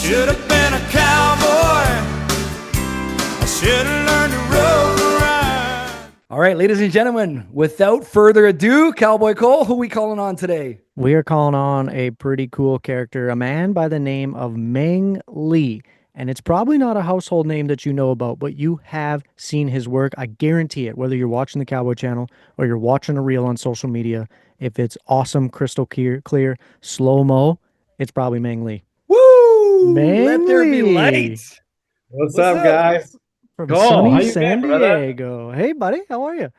should have been a cowboy. I should have learned to rope ride. All right, ladies and gentlemen, without further ado, Cowboy Cole, who we calling on today? We are calling on a pretty cool character, a man by the name of Meng Lee. And it's probably not a household name that you know about, but you have seen his work. I guarantee it, whether you're watching the Cowboy channel or you're watching a reel on social media, if it's awesome, crystal clear, slow-mo, it's probably Meng Lee. Woo! Meng Let there be Lee. light. What's up, guys? From Cole, how sunny you San been, brother? Diego. Hey, buddy, how are you?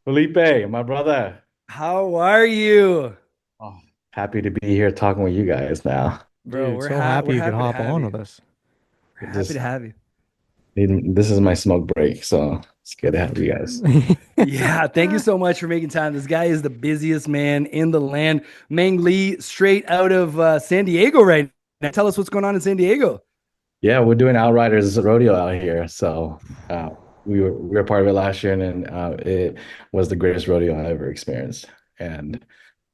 Felipe, my brother. How are you? Oh, happy to be here talking with you guys now. Bro, Dude, we're so ha- happy we're you could happy to hop have on you. with us. We're happy to have you. This is my smoke break, so it's good to have you guys. Yeah, thank you so much for making time. This guy is the busiest man in the land. Meng Lee, straight out of San Diego right now. Tell us what's going on in San Diego. Yeah, we're doing Outriders rodeo out here. So we were part of it last year, and it was the greatest rodeo I ever experienced. And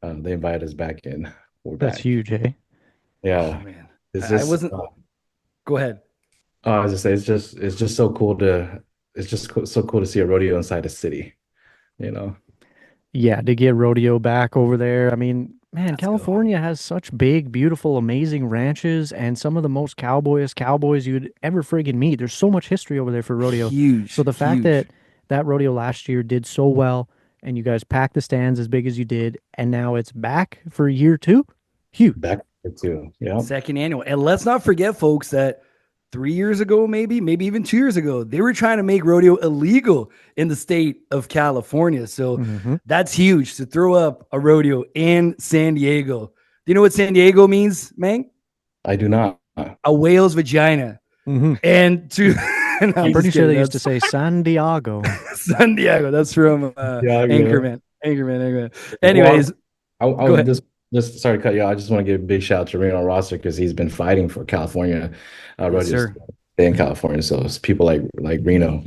they invited us back in. We're That's back. huge, eh? Yeah, Oh, man. it's I just. wasn't. Go ahead. I was just say it's just so cool to so cool to see a rodeo inside a city. You know. Yeah, to get rodeo back over there. I mean, man, Let's go. California has such big, beautiful, amazing ranches and some of the most cowboys you'd ever friggin' meet. There's so much history over there for rodeo. Huge. So the fact huge. that rodeo last year did so well and you guys packed the stands as big as you did, and now it's back for year two, huge. Back to yeah. Second annual. And let's not forget, folks, that 3 years ago, maybe even 2 years ago, they were trying to make rodeo illegal in the state of California. So that's huge to throw up a rodeo in San Diego. Do you know what San Diego means, Mang? I do not. A whale's vagina. And to I'm pretty sure they used to say San Diego. San Diego. That's from Anchorman. Anchorman. Anyways, I go ahead. just sorry to cut you off. I just want to give a big shout out to Reno Rosser because he's been fighting for California rodeos sir. in California. So it's people like Reno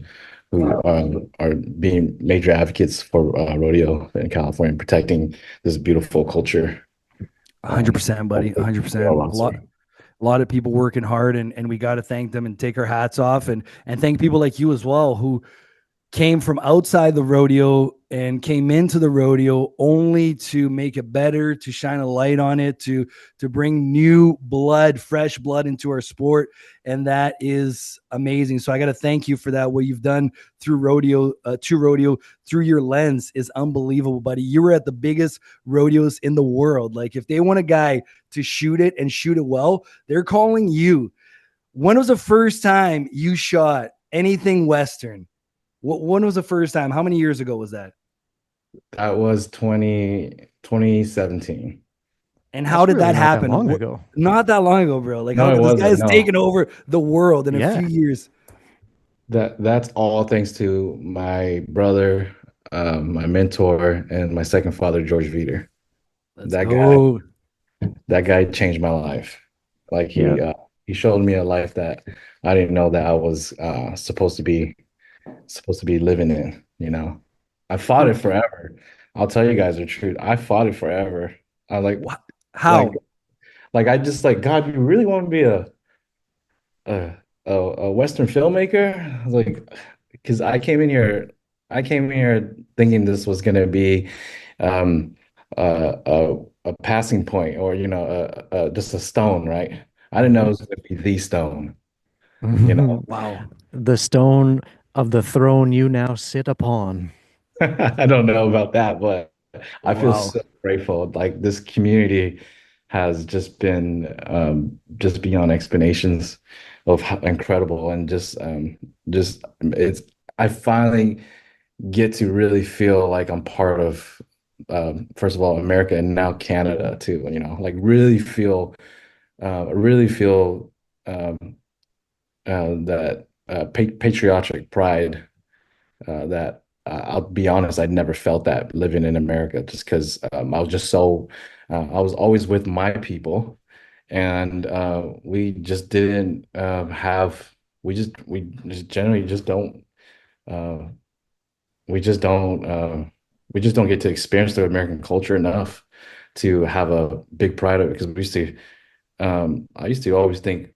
who are being major advocates for rodeo in California, protecting this beautiful culture. 100%, buddy. 100%. A lot of people working hard, and we got to thank them and take our hats off and thank people like you as well who came from outside the rodeo and came into the rodeo only to make it better, to shine a light on it, to bring new blood, fresh blood into our sport. And that is amazing. So I got to thank you for that. What you've done through rodeo, through your lens is unbelievable, buddy. You were at the biggest rodeos in the world. Like if they want a guy to shoot it and shoot it well, they're calling you. When was the first time you shot anything Western? When was the first time? How many years ago was that? That was 2017. And how did that happen? Not that long ago. Not that long ago, bro. Like, No, how it this wasn't, guy's no. taken over the world in a few years. That's all thanks to my brother, my mentor, and my second father, George Veter. That guy changed my life. Like he showed me a life that I didn't know that I was supposed to be living in. You know, I fought it forever. I'll tell you guys the truth. I fought it forever. I like what? How? Like I just like, God, you really want to be a Western filmmaker? Like, because I came in here thinking this was gonna be a passing point, or just a stone, right? I didn't know it was gonna be the stone. You know, Wow. The stone of the throne you now sit upon. I don't know about that, but I feel Wow. so grateful. Like this community has just been just beyond explanations of how incredible, and just it's I finally get to really feel like I'm part of first of all America, and now Canada too. You know, like really feel that patriotic pride that I'll be honest, I'd never felt that living in America, just because I was just so I was always with my people, and we just didn't have we just generally just don't we just don't get to experience the American culture enough to have a big pride of it, because I used to always think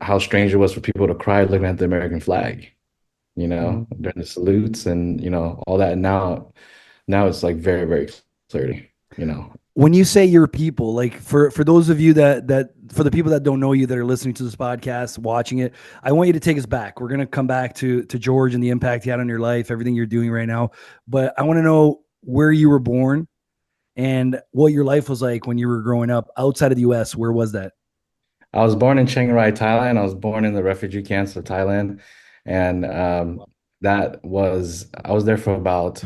how strange it was for people to cry looking at the American flag, Mhm. during the salutes and all that. And now it's like very, very clearly. When you say your people, like for those of you that for the people that don't know you that are listening to this podcast, watching it, I want you to take us back. We're gonna come back to George and the impact he had on your life, everything you're doing right now. But I want to know where you were born and what your life was like when you were growing up outside of the US. Where was that? I was born in Chiang Rai, Thailand. I was born in the refugee camps of Thailand, and I was there for about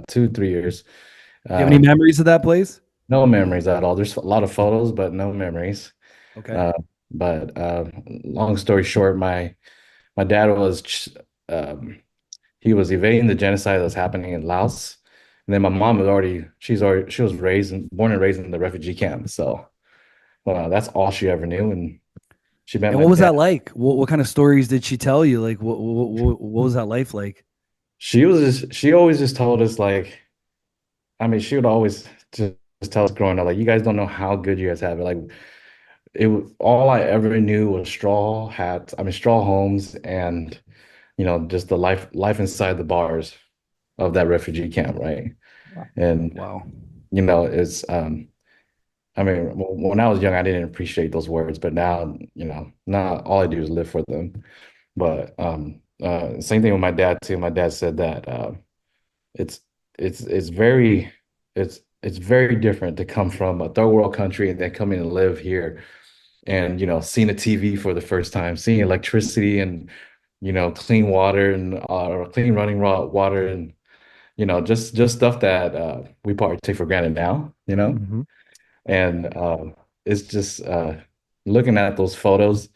2, 3 years. Do you have any Um, memories of that place? no memories at all. There's a lot of photos, but no memories. Okay. Uh, but long story short, my dad um, he was evading the genocide that was happening in Laos, and then my mom she was born and raised in the refugee camp. So that's all she ever knew, and she met And my what was dad. that like? What kind of stories did she tell you? Like what was that life like? She always just told us like, I mean, she would always just tell us growing up, like, you guys don't know how good you guys have it. Like all I ever knew was straw hats, I mean straw homes, and just the life inside the bars of that refugee camp, right? And Wow. it's I mean, when I was young, I didn't appreciate those words, but now all I do is live for them. But same thing with my dad too. My dad said that it's it's very it's very different to come from a third world country and then coming and live here and seeing a TV for the first time, seeing electricity and clean water and or clean running raw water and just stuff that we probably take for granted now. Mhm. And it's just looking at those photos,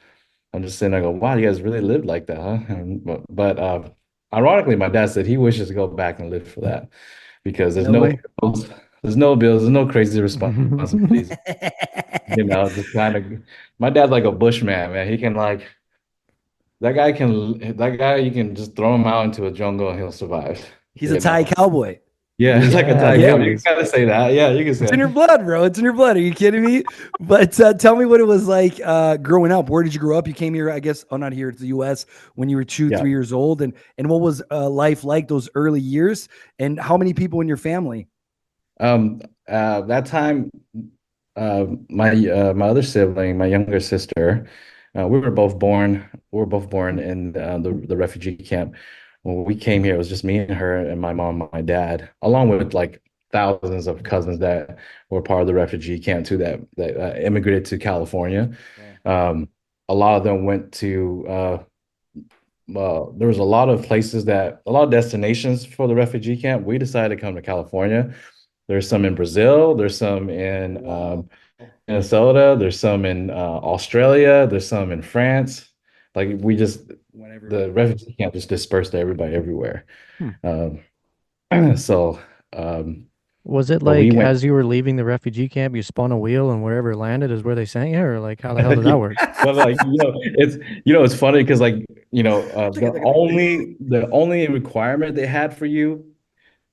I'm just sitting there go, wow, you guys really lived like that, huh? But ironically, my dad said he wishes to go back and live for that because No way. bills, there's no crazy responsibilities. Just kind of, my dad's like a bushman, man. He can like that guy, you can just throw him out into a jungle and he'll survive. He's a Thai cowboy. Yeah, it's like a Yeah, Thai he Yeah. cowboy. You is. gotta say that. Yeah, you can It's say in your it. blood, bro. It's in your blood. Are you kidding me? But tell me what it was like growing up. Where did you grow up? You came here, I guess, not here to the U.S. when you were two, Yeah. 3 years old, and what was life like those early years? And how many people in your family? That time, my other sibling, my younger sister, we were both born in the refugee camp. When we came here, it was just me and her and my mom, and my dad, along with like thousands of cousins that were part of the refugee camp too, that immigrated to California. Yeah. A lot of them went to there was a lot of destinations for the refugee camp. We decided to come to California. There's some in Brazil. There's some in Wow. Minnesota. There's some in Australia. There's some in France. Like Went the everywhere. refugee camp just dispersed to everybody everywhere. Hmm. Um, so, um, Was it but we like went. as you were leaving the refugee camp, you spun a wheel and wherever it landed is where they sent you, or like how the hell did that work? Well, like it's funny because like the only requirement they had for you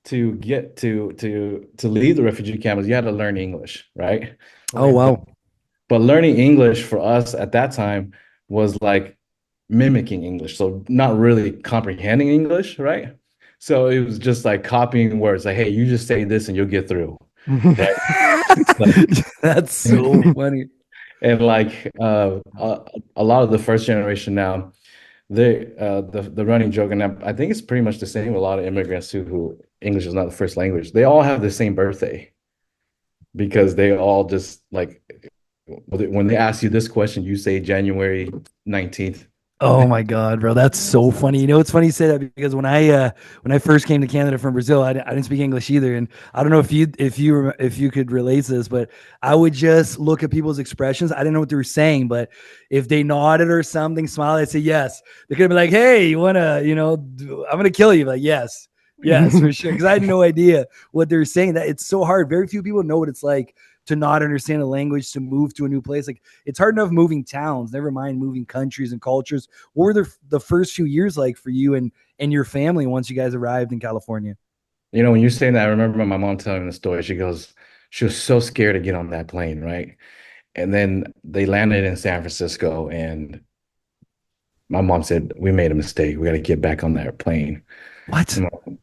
to get to leave the refugee camp is you had to learn English, right? Oh Okay. wow. But learning English for us at that time was like mimicking English, so not really comprehending English, right? So it was just like copying words, like, hey, you just say this and you'll get through, right? Like, That's so funny. and like a lot of the first generation now, the running joke, and I think it's pretty much the same with a lot of immigrants too, who English is not the first language. They all have the same birthday because they all just like when they ask you this question, you say January 19th. Oh my God, bro. That's so funny. You know, it's funny you say that because when I first came to Canada from Brazil, I didn't speak English either. And I don't know if you could relate to this, but I would just look at people's expressions. I didn't know what they were saying, but if they nodded or something, smiled, I'd say yes. They could be like, hey, you wanna, I'm gonna kill you. Like, yes, yes, for sure. Because I had no idea what they were saying. That it's so hard. Very few people know what it's like to not understand a language, to move to a new place. Like it's hard enough moving towns, never mind moving countries and cultures. What were the first few years like for you and your family once you guys arrived in California? When you're saying that, I remember my mom telling the story. She was so scared to get on that plane, right? And then they landed in San Francisco, and my mom said, we made a mistake. We got to get back on that plane. What?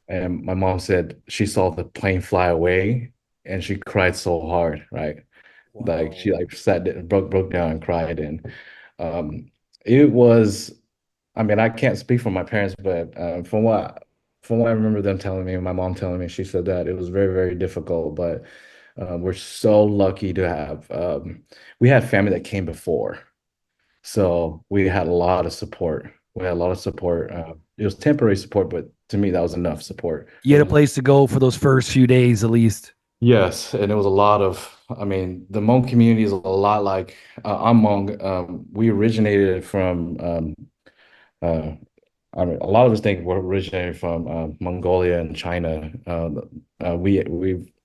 And my mom said she saw the plane fly away and she cried so hard, right? Like she Wow. like broke down and cried. And um, it was, I mean, I can't speak for my parents, but from what I remember them telling me, my mom telling me, she said that it was very, very difficult. But we're so lucky to have we had family that came before. So we had a lot of support. We had a lot of support. It was temporary support, but to me, that was enough support. You had a place to go for those first few days at least. Yes, and it was a lot of, I mean, the Hmong community is a lot like I'm Hmong. We originated from, uh, I mean, a lot of us think we're originated from Mongolia and China.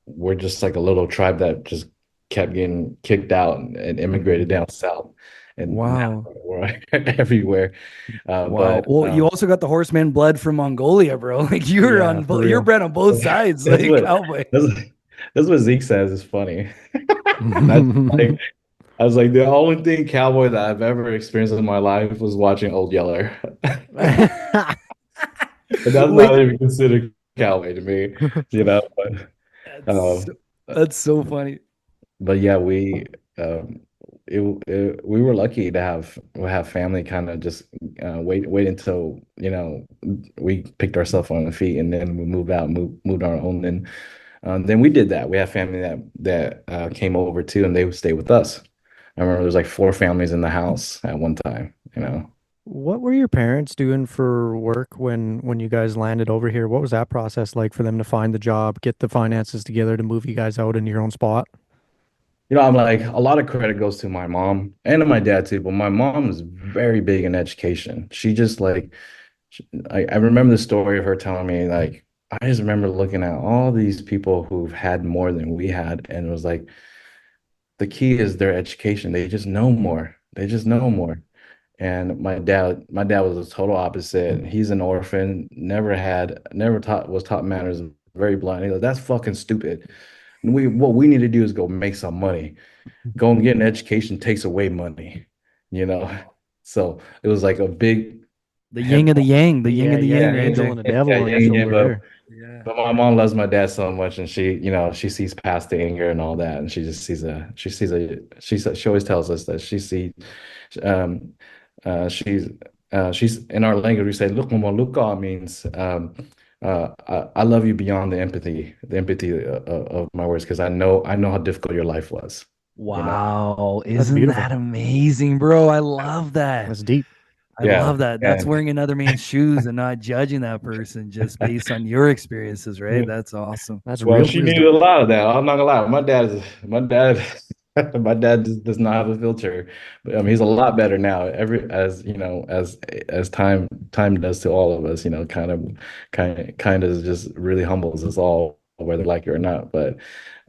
We're just like a little tribe that just kept getting kicked out and immigrated down south, and now Wow. we're everywhere. Wow. But Well, you also got the horseman blood from Mongolia, bro. Like you're Yeah, on for you're real. bred on both sides, that's like what cowboy. that's, that's what Zeke says is funny. That's like I was like the only thing cowboy that I've ever experienced in my life was watching Old Yeller. And that's Which not even considered cowboy to me, you know. that's Um, that's so funny. but yeah, um, we were lucky to have family kind of just wait until we picked ourselves on the feet, and then we moved out, moved on our own. And then we did that. We have family that came over too, and they would stay with us. I remember there was like four families in the house at one time, you know. What were your parents doing for work when you guys landed over here? What was that process like for them to find the job, get the finances together to move you guys out into your own spot? I'm like, a lot of credit goes to my mom and to my dad too, but my mom is very big in education. She just like, I remember the story of her telling me, like, I just remember looking at all these people who've had more than we had, and it was like, the key is their education. They just know more. They just know more. And my dad was the total opposite. He's an orphan, was taught manners, very blind. He's like, that's fucking stupid. What we need to do is go make some money. Go and get an education takes away money, you know. So it was like a big The heavy, yin and the yang, the yin Yeah, and the you got yang an right angel there. and a yeah, devil on your yeah, yeah, shoulder but there. Yeah. but my mom loves my dad so much, and she sees past the anger and all that, and she always tells us that um, she's in our language we say "look mama luka" means I love you beyond the empathy of my words because I know how difficult your life was, you know. Wow. That's Isn't beautiful. that amazing, bro? I love that. That's deep. I Yeah, love that. That's and wearing another man's shoes and not judging that person just based on your experiences, right? That's awesome. That's well, real she needed a wisdom. lot of that. I'm not gonna lie. My dad does not have a filter, but he's a lot better now. As you know, as time does to all of us, kind of just really humbles us all, whether like it or not. But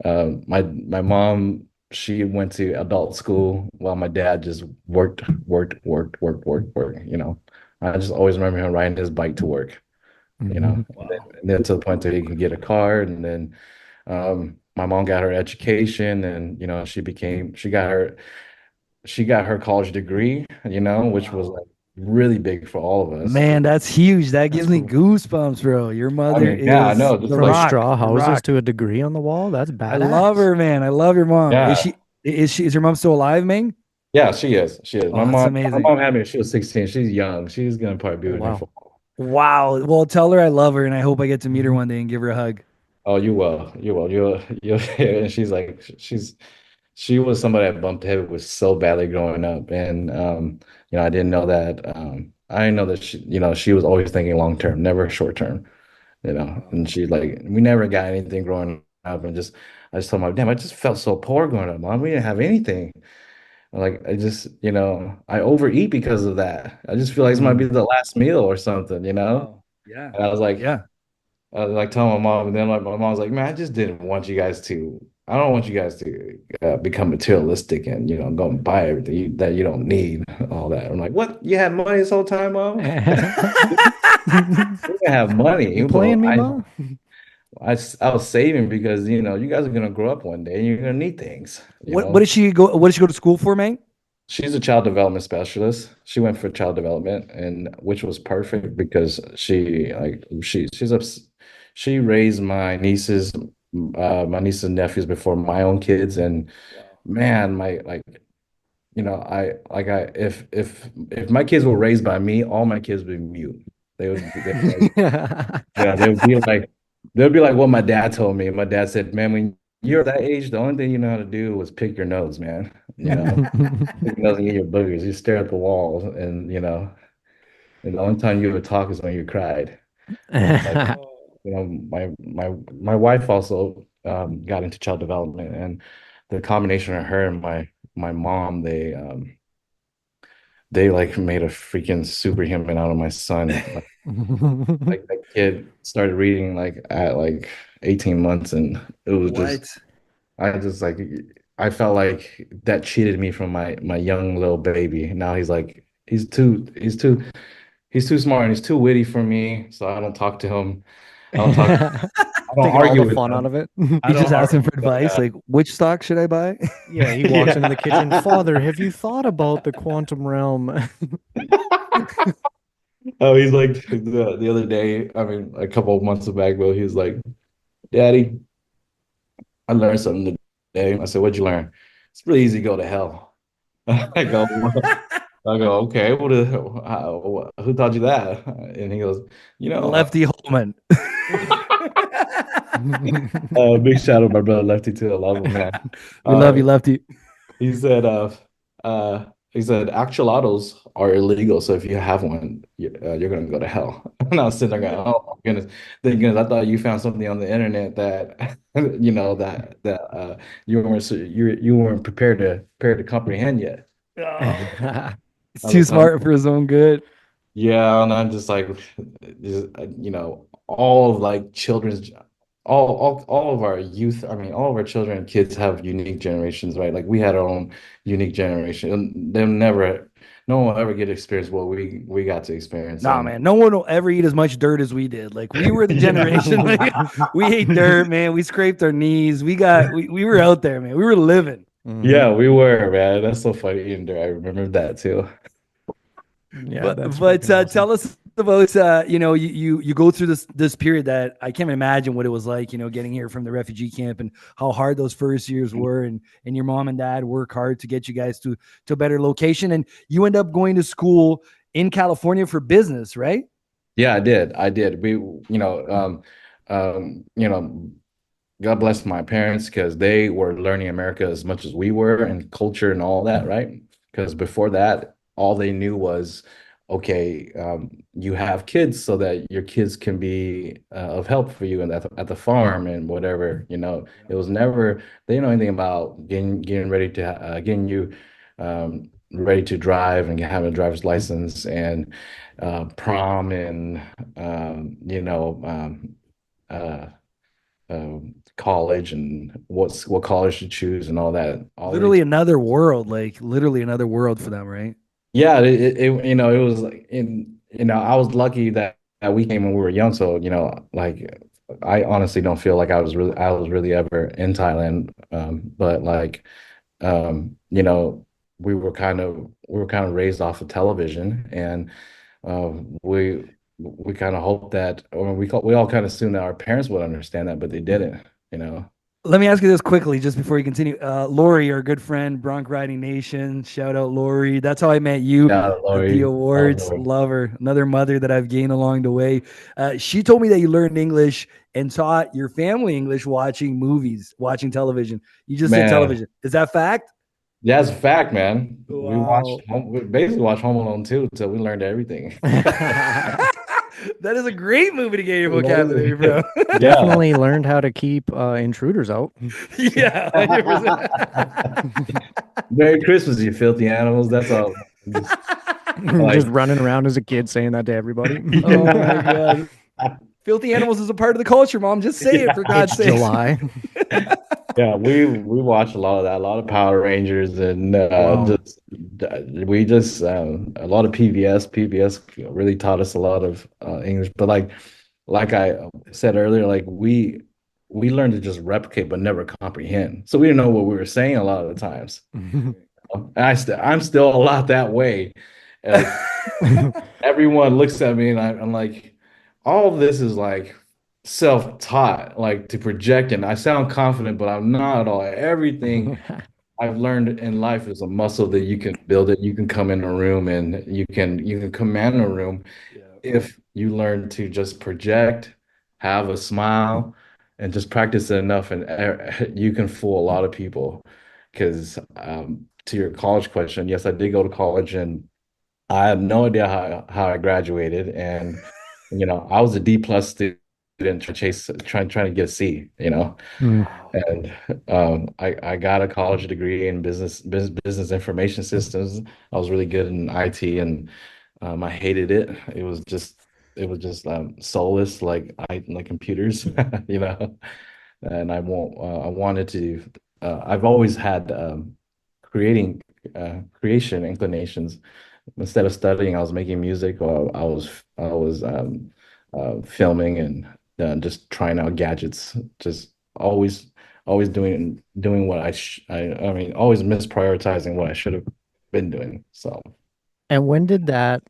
my mom, she went to adult school while my dad just worked. I just always remember him riding his bike to work. Mhm. Wow. And then to the point that he can get a car, and then my mom got her education, and she got her college degree, which was Wow. like really big for all of us. Man, that's huge. That That's gives me cool. goosebumps, bro. Your I mother mean, yeah, I is know, just the From like rock. straw The houses rock. to a degree on the wall. That's I love badass. her, man. I love your mom. Is yeah, she is your mom still alive, Ming? yeah, she is. Oh, My that's mom, my amazing. mom had me when she was 16. She's young. She's gonna probably be Oh with me wow. for. Wow. Well, tell her I love her and I hope I get to meet her one day and give her a hug. Oh, you will. And she was somebody I bumped head with so badly growing up, and I didn't know that. I didn't know that she was always thinking long term, never short term. And she like we never got anything growing up, and I just told my damn, I just felt so poor growing up, mom. We didn't have anything. Like I just, I overeat because of that. I just feel like this might be Mm. the last meal or something. Wow. Yeah. And Yeah. I was like telling my mom, and then like my mom was like, "Man, I just didn't want you guys to. I don't want you guys to become materialistic and go and buy everything that you don't need, all that." I'm like, "What? You had money this whole time, mom? You didn't have money, You but playing me, mom? I was saving because you guys are gonna grow up one day and you're gonna need things. What did she go to school for, Ming? she's a child development specialist. She went for child development, and which was perfect because she raised my nieces and nephews before my own kids, and man, my like I like I if my kids were raised by me, all my kids would be mute. They like yeah, they would be like what my dad told me. My dad said, "Man, when you're that age, the only thing you know how to do was pick your nose, man. Pick your nose and get your boogers. You stare at the walls, and the only time you would talk is when you cried." And like, my wife also got into child development, and the combination of her and my mom, they like made a freaking superhuman out of my son. Like that kid started reading like at like 18 months, and it was just What? I just like I felt like that cheated me from my young little baby. Now he's like he's too smart and he's too witty for me, so I don't talk to him. I don't talk I don't Taking all argue the with fun out him. of it. I He's don't just asking argue for with him. advice, like which stock should I buy? Yeah, he walks into Yeah. the kitchen. Father, have you thought about the quantum realm? Oh, he's like the other day, I mean, a couple of months back, but he was like, Daddy, I learned something today. I said, What'd you learn? It's really easy to go to hell. I go, I go, okay, who taught you that? And he goes, you know, Lefty Holman. big shout out to my brother Lefty too. I love him, man. We love you, Uh, Lefty. he said, uh, he said, actual autos are illegal. So if you have one, you're going to go to hell. And I was sitting there going, oh my goodness. Thinking, I thought you found something on the internet that, you weren't prepared to comprehend yet. Oh, it's I too was telling smart for his own good. Yeah, and I'm just like, all of like all of our youth, I mean, all of our children and kids have unique generations, right? Like we had our own unique generation, and no one will ever get to experience what we got to experience. Nah, And man, no one will ever eat as much dirt as we did. Like we were the generation. Like, we ate dirt, man. We scraped our knees. We were out there, man. We were living. yeah, we were, man. That's so funny, Ian. I remember that too. Yeah, But that's but freaking awesome. tell us about you go through this period that I can't imagine what it was like, getting here from the refugee camp and how hard those first years were, and your mom and dad work hard to get you guys to a better location, and you end up going to school in California for business, right? Yeah, I did. I did. You know, God bless my parents because they were learning America as much as we were and culture and all that, right? Because before that, all they knew was, okay, you have kids so that your kids can be of help for you and at the farm and whatever, It was never, they didn't know anything about getting ready to getting you ready to drive and having a driver's license and prom and uh, college and what college to choose and all that. All they Literally another world, like literally another world for them, right? Yeah, it was like I was lucky that we came when we were young, so like I honestly don't feel like I was really ever in Thailand, but like you know we were kind of raised off of television, and we kind of hoped that, or we all kind of assumed that our parents would understand that, but they didn't. Let me ask you this quickly, just before you continue. Lori, our good friend, Bronc Riding Nation. Shout out, Lori. That's how I met you Shout out, at the Lori. Shout out, awards. Lori. Love her. Another mother that I've gained along the way. She told me that you learned English and taught your family English watching movies, watching television. You just said Man, television. Is that fact? yeah, it's a fact, man. Wow. We basically watched Home Alone 2 until we learned everything. That is a great movie to get your vocabulary, bro. Yeah. Definitely learned how to keep intruders out. Yeah, 100%. Merry Christmas, you filthy animals. That's all. Just, Just running around as a kid saying that to everybody. Oh my god. Filthy animals is a part of the culture, mom. Just say it for God's It's sake. July. yeah, we watched a lot of that, a lot of Power Rangers, and Wow. just a lot of PBS. PBS really taught us a lot of English. But like I said earlier, like we learned to just replicate but never comprehend. So we didn't know what we were saying a lot of the times. And I'm still a lot that way. And, like everyone looks at me and I'm like, all of this is like self-taught, like to project, and I sound confident, but I'm not at all. Everything I've learned in life is a muscle that you can build it. You can come in a room and you can command a room Yeah. if you learn to just project, have a smile, and just practice it enough, and you can fool a lot of people. Because to your college question, yes, I did go to college, and I have no idea how I graduated, and I was a D plus student trying to get a C, Wow. and I got a college degree in business information systems. I was really good in IT, and I hated it. It was just soulless, like computers, you know. And I wanted to. I've always had creation inclinations. Instead of studying, I was making music, or I was filming and just trying out gadgets. Just always doing what I mean, always misprioritizing what I should have been doing. So And when did that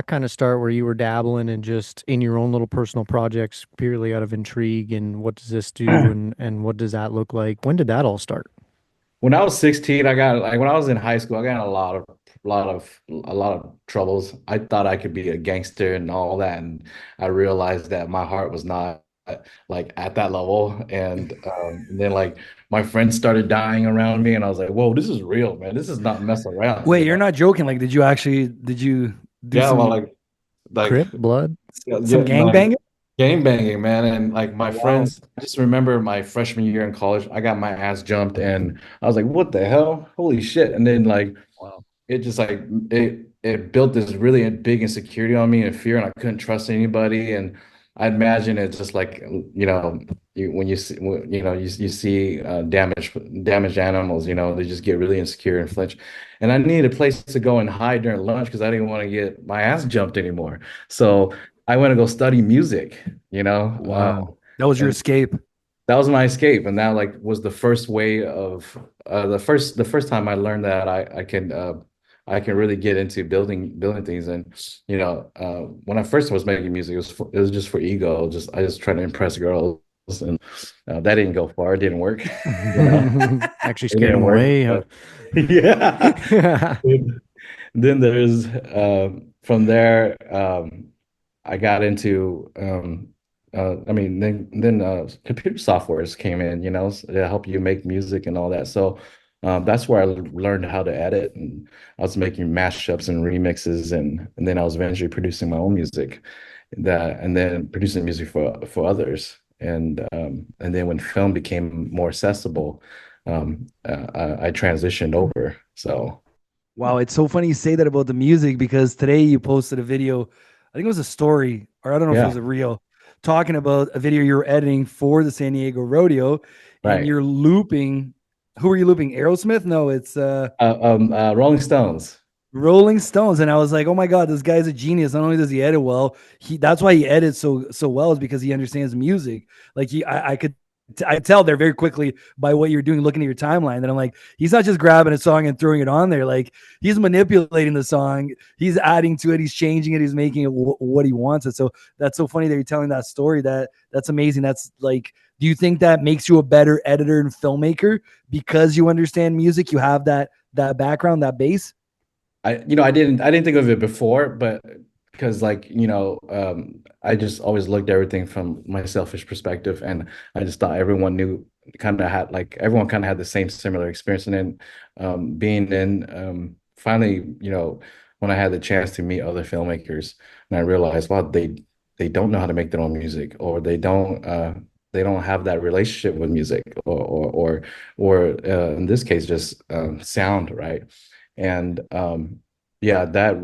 kind of start where you were dabbling and just in your own little personal projects purely out of intrigue and what does this do and what does that look like? When did that all start? when I was 16, I got like when I was in high school, I got in a lot of troubles. I thought I could be a gangster and all that, and I realized that my heart was not like at that level. And then like my friends started dying around me, and I was like, "Whoa, this is real, man. This is not mess around." Wait, you're not joking. Like, did you do Yeah, well, some like Crip blood? some like gangbanging? game banging, man. And like my Wow. friends, I just remember my freshman year in college, I got my ass jumped, and I was like, "What the hell? Holy shit!" And then like Wow. it just like it built this really big insecurity on me and fear, and I couldn't trust anybody. And I imagine it's just like when you see you see damaged animals, they just get really insecure and flinch. And I needed a place to go and hide during lunch because I didn't want to get my ass jumped anymore. So I went to go study music, Wow. That was your and escape. that was my escape. And that like was the first way of the first time I learned that I can really get into building things. And when I first was making music, it was just for ego. I just trying to impress girls, and that didn't go far. It didn't work. Actually It scared didn't him work. away, huh? But yeah. Then there's from there, I got into I mean then computer softwares came in, to help you make music and all that. So that's where I learned how to edit, and I was making mashups and remixes, and then I was eventually producing my own music, and then producing music for others. And then when film became more accessible, I transitioned over. So Wow, it's so funny you say that about the music because today you posted a video, I think it was a story, or I don't know if it yeah, was a reel, talking about a video you were editing for the San Diego Rodeo, and right. you're looping. Who are you looping? Aerosmith? No, it's Rolling Stones. Rolling Stones. And I was like, oh my God, this guy's a genius. Not only does he edit well, that's why he edits so well, is because he understands music. Like I tell there very quickly by what you're doing, looking at your timeline, that I'm like, he's not just grabbing a song and throwing it on there. Like, he's manipulating the song, he's adding to it, he's changing it, he's making it what he wants it. So that's so funny that you're telling that story. That's amazing. That's like, do you think that makes you a better editor and filmmaker because you understand music? You have that background, that base. I didn't think of it before, but because I just always looked at everything from my selfish perspective, and I just thought everyone kind of had the same similar experience. And then being in finally, when I had the chance to meet other filmmakers, and I realized, wow, they don't know how to make their own music, or they don't have that relationship with music, or in this case just sound, right? And yeah, that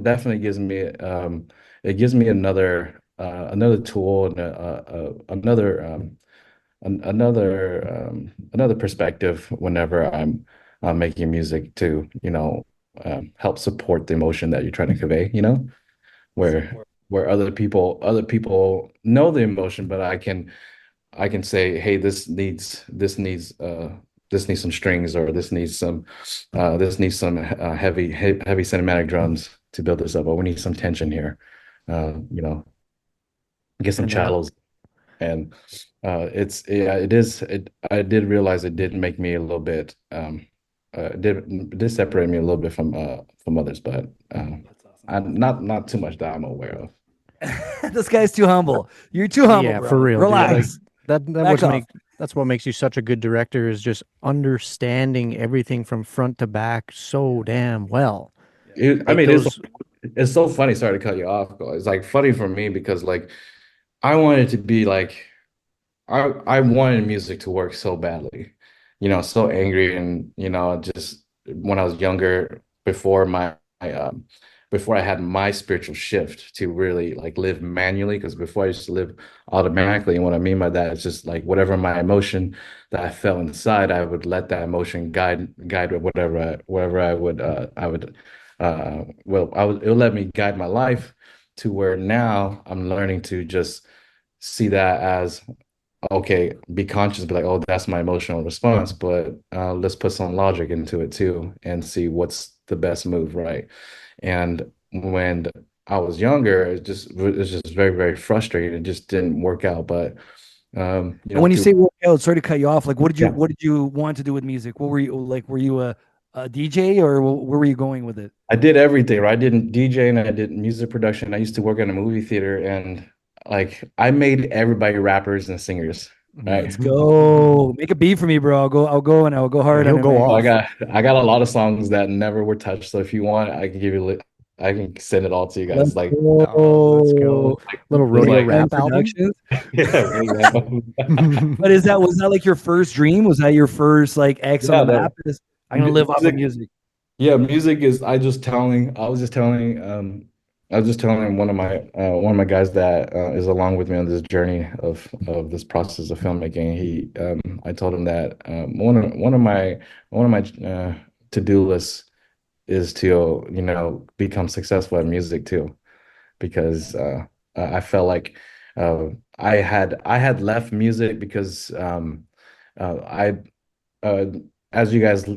definitely gives me another tool, and another perspective whenever I'm making music to help support the emotion that you're trying to convey, where Support. other people know the emotion, but I can say, hey, this needs this needs some strings, or this needs some heavy cinematic drums to build this up, or we need some tension here, you know, get some And cellos. And it is I did realize it did make me a little bit did separate me a little bit from others, but not too much that I'm aware of. This guy's too humble. You're too humble, yeah, bro. for real, Relax. dude. Like, Back off. that's what makes you such a good director, is just understanding everything from front to back so damn well. I Like mean, those, it's so funny. Sorry to cut you off, but it's like funny for me because like I wanted to be like I wanted music to work so badly, so angry, and just when I was younger, before I had my spiritual shift to really like live manually, because before I used to live automatically. And what I mean by that is just like whatever my emotion that I felt inside, I would let that emotion guide whatever I would it would let me guide my life, to where now I'm learning to just see that as okay, be conscious, be like, oh, that's my emotional response, but let's put some logic into it too and see what's the best move, right? And when I was younger, it's just very, very frustrating. It just didn't work out. But And when you through say work out, sorry to cut you off. Like, yeah, what did you want to do with music? What were you like? Were you a DJ, or where were you going with it? I did everything, right? I did DJ and I did music production. I used to work in a movie theater, and like I made everybody rappers and singers, right? Let's go. Make a beat for me, bro. I'll go hard he'll on it, go man. So off. I got a lot of songs that never were touched. So if you want, I can give you I can send it all to you Let's guys. Like Oh, let's go. go. Little it's rodeo like E12 rap album. Productions. yeah, But was that like your first dream? Was that your first like X on yeah. the map? I'm gonna live off of Music. music. Yeah, music is. I was just telling one of my guys that is along with me on this journey of this process of filmmaking. I told him that one of my to-do lists is to become successful at music too, because I felt like I had left music because I as you guys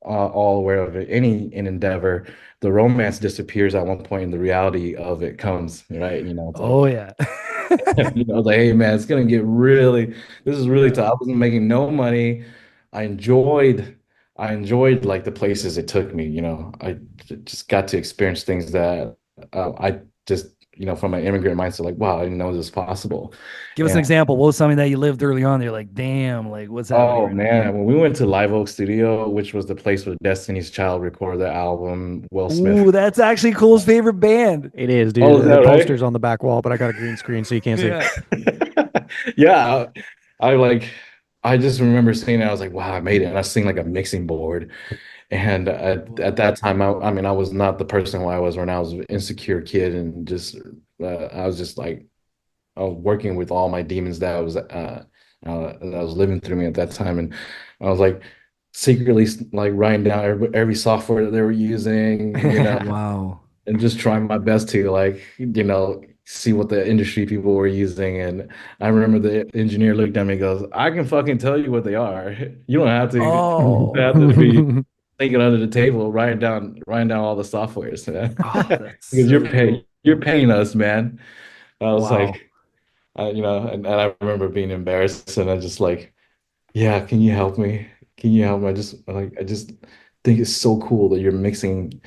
all aware of it, any in endeavor, the romance disappears at one point and the reality of it comes, right? It's Oh like, yeah. it's like, hey man, it's gonna get really, this is really Yeah. tough. I wasn't making no money. I enjoyed like the places it took me, I just got to experience things that I just, from an immigrant mindset, like, wow, I didn't know this was possible. Give us an And example. What was something that you lived early on? You're like, damn, like what's happening oh right now? man, when we went to Live Oak Studio, which was the place where Destiny's Child recorded their album, Will Smith. Ooh, that's actually Cole's favorite band. It is, Oh, dude. is The that right? poster's on the back wall, but I got a green screen so you can't see Yeah. it. Yeah, I just remember seeing it. I was like, wow, I made it. And I seen like a mixing board. And at that time, I mean, I was not the person who I was when I was an insecure kid, and just I was just like I was working with all my demons that was living through me at that time, and I was like secretly like writing down every software that they were using, Wow. and just trying my best to like see what the industry people were using. And I remember the engineer looked at me and goes, I can fucking tell you what they are. You don't have to you don't have to be thinking under the table writing down all the softwares. Oh, that's Because so cool. you're paying us, man. I was Wow. like, and I remember being embarrassed, and I just like, yeah, can you help me? Can you help me? I just think it's so cool that you're mixing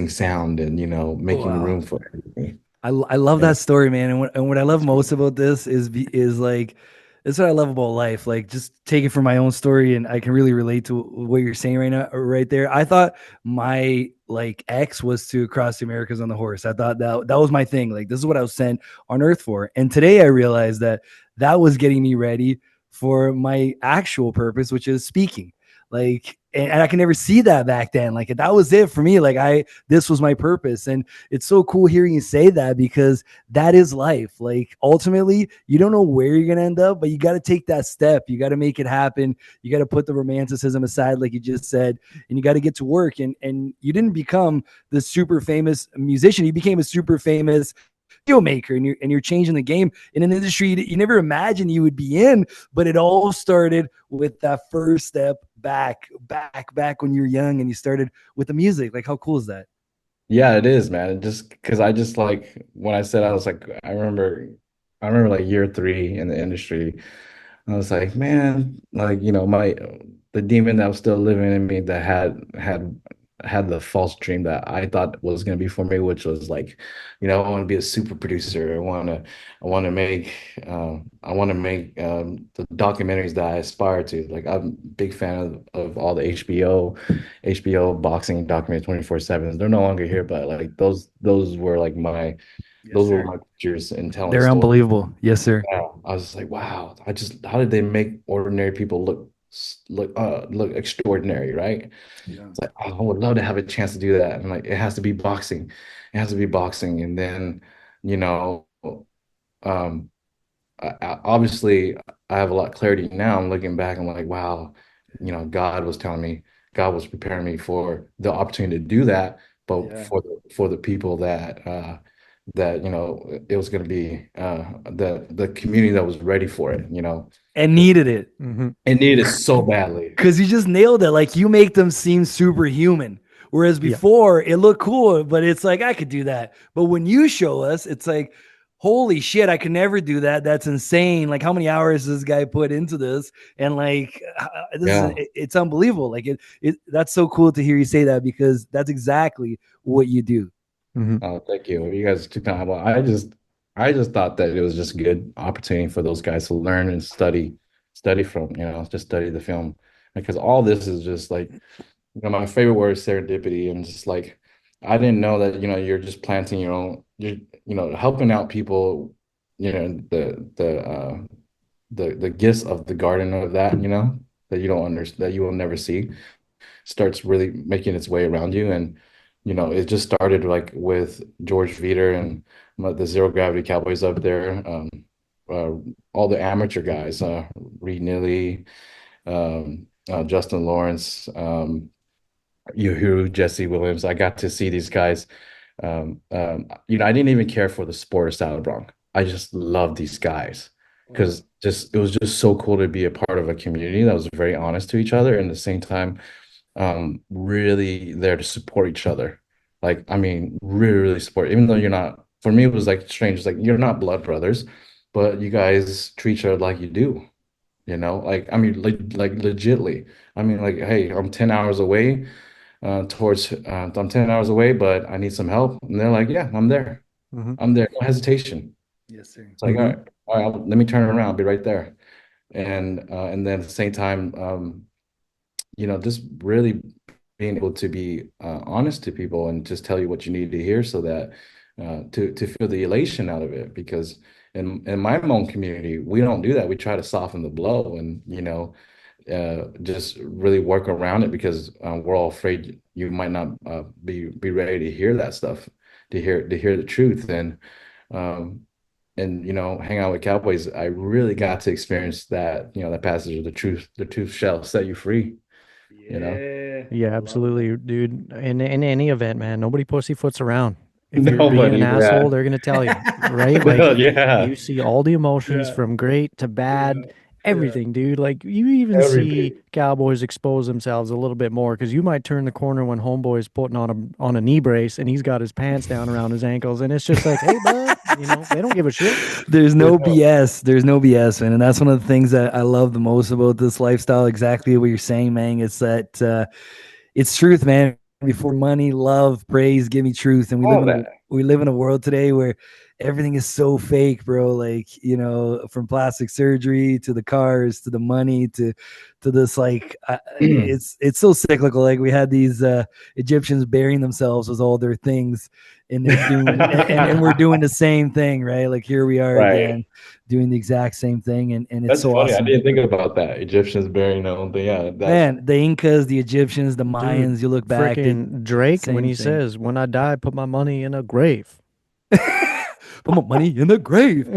sound and making Wow. room for everything. I love Yeah. that story, man. And what I love most about this is like that's what I love about life. Like just take it from my own story, and I can really relate to what you're saying right now, right there. I thought my like ex was to cross the Americas on the horse. I thought that was my thing. Like this is what I was sent on Earth for. And today I realized that that was getting me ready for my actual purpose, which is speaking. Like, and I can never see that back then. Like that was it for me. Like this was my purpose. And it's so cool hearing you say that, because that is life. Like ultimately, you don't know where you're going to end up, but you got to take that step. You got to make it happen. You got to put the romanticism aside, like you just said, and you got to get to work. And you didn't become the super famous musician. You became a super famous video maker, and you're changing the game in an industry you never imagined you would be in. But it all started with that first step back when you were young and you started with the music. Like, how cool is that? Yeah, it is, man. Just because I just like when I said I was like I remember like year 3 in the industry. I was like, man, like my the demon that was still living in me that had the false dream that I thought was gonna be for me, which was like, I want to be a super producer. I want to make the documentaries that I aspire to. Like I'm a big fan of all the HBO boxing documentary 24/7. They're no longer here, but like those were like Yes, those were sir. my pictures in telling They're stories. unbelievable. Yes, sir. Yeah, I was just like, wow, how did they make ordinary people look extraordinary, right? Yeah. It's like, oh, I would love to have a chance to do that. And like, it has to be boxing. It has to be boxing. And then, you know, um, obviously I have a lot of clarity now. I'm looking back, I'm like, wow, God was preparing me for the opportunity to do that, but Yeah. for the people that it was going to be the community that was ready for it, And needed it. and needed it so badly. Because you just nailed it. Like, you make them seem superhuman. Whereas Yeah. before it looked cool, but it's like, I could do that. But when you show us, it's like, holy shit, I could never do that. That's insane. Like, how many hours does this guy put into this? And like, Yeah. it's unbelievable. Like that's so cool to hear you say that, because that's exactly what you do. Oh, thank you. You guys took time. Well, I just thought that it was just a good opportunity for those guys to learn and study from, just study the film. Because all this is just like, my favorite word is serendipity, and just like I didn't know that, you're just planting your own, helping out people, the gifts of the garden of that, that you don't understand, that you will never see, starts really making its way around you. And it just started like with George Veter and the Zero Gravity Cowboys up there, uh, all the amateur guys, Reed Nilly, Justin Lawrence, Jesse Williams. I got to see these guys. I didn't even care for the sport of Saddle Bronc. I just love these guys because it was just so cool to be a part of a community that was very honest to each other, and at the same time, really there to support each other. Like, I mean, really, really support. Even though you're not, for me, it was like strange. It's like you're not blood brothers, but you guys treat each other like you do. Like, I mean, like legitly. I mean, like, hey, I'm 10 hours away. I'm 10 hours away, but I need some help. And they're like, yeah, I'm there. I'm there. No hesitation. Yes, sir. It's like, all right, let me turn around. I'll be right there. And then at the same time, just really being able to be honest to people and just tell you what you need to hear, so that to feel the elation out of it. Because in my Hmong community, we don't do that. We try to soften the blow, and just really work around it, because we're all afraid you might not be ready to hear that stuff, to hear the truth. And hang out with Cowboys, I really got to experience that, that passage of the truth shall set you free. Yeah, absolutely, dude. In any event, man, nobody pussyfoots around. If you're being Nobody, an yeah. asshole, they're gonna tell you, right? Well, Like, yeah. you see all the emotions from great to bad, everything, dude. Like, you even see Everything. Cowboys expose themselves a little bit more, because you might turn the corner when Homeboy's putting on a knee brace and he's got his pants down around his ankles, and it's just like, hey, bud, they don't give a shit. There's no BS. There's no BS, man. And that's one of the things that I love the most about this lifestyle. Exactly what you're saying, man. It's that it's truth, man. Before money, love, praise, give me truth. And All that. we live in a world today where everything is so fake, bro. Like, from plastic surgery to the cars to the money to this, like, it's so cyclical. Like, we had these Egyptians burying themselves with all their things, and they're doing, and we're doing the same thing, right? Like, here we are Right. again doing the exact same thing, and it's That's so funny. awesome. I didn't think about that. Egyptians burying their own thing. Yeah, Man, the Incas, the Egyptians, the Mayans, Dude, you look back, freaking Drake, when same he thing. says, "When I die, put my money in a grave." Put my money in the grave.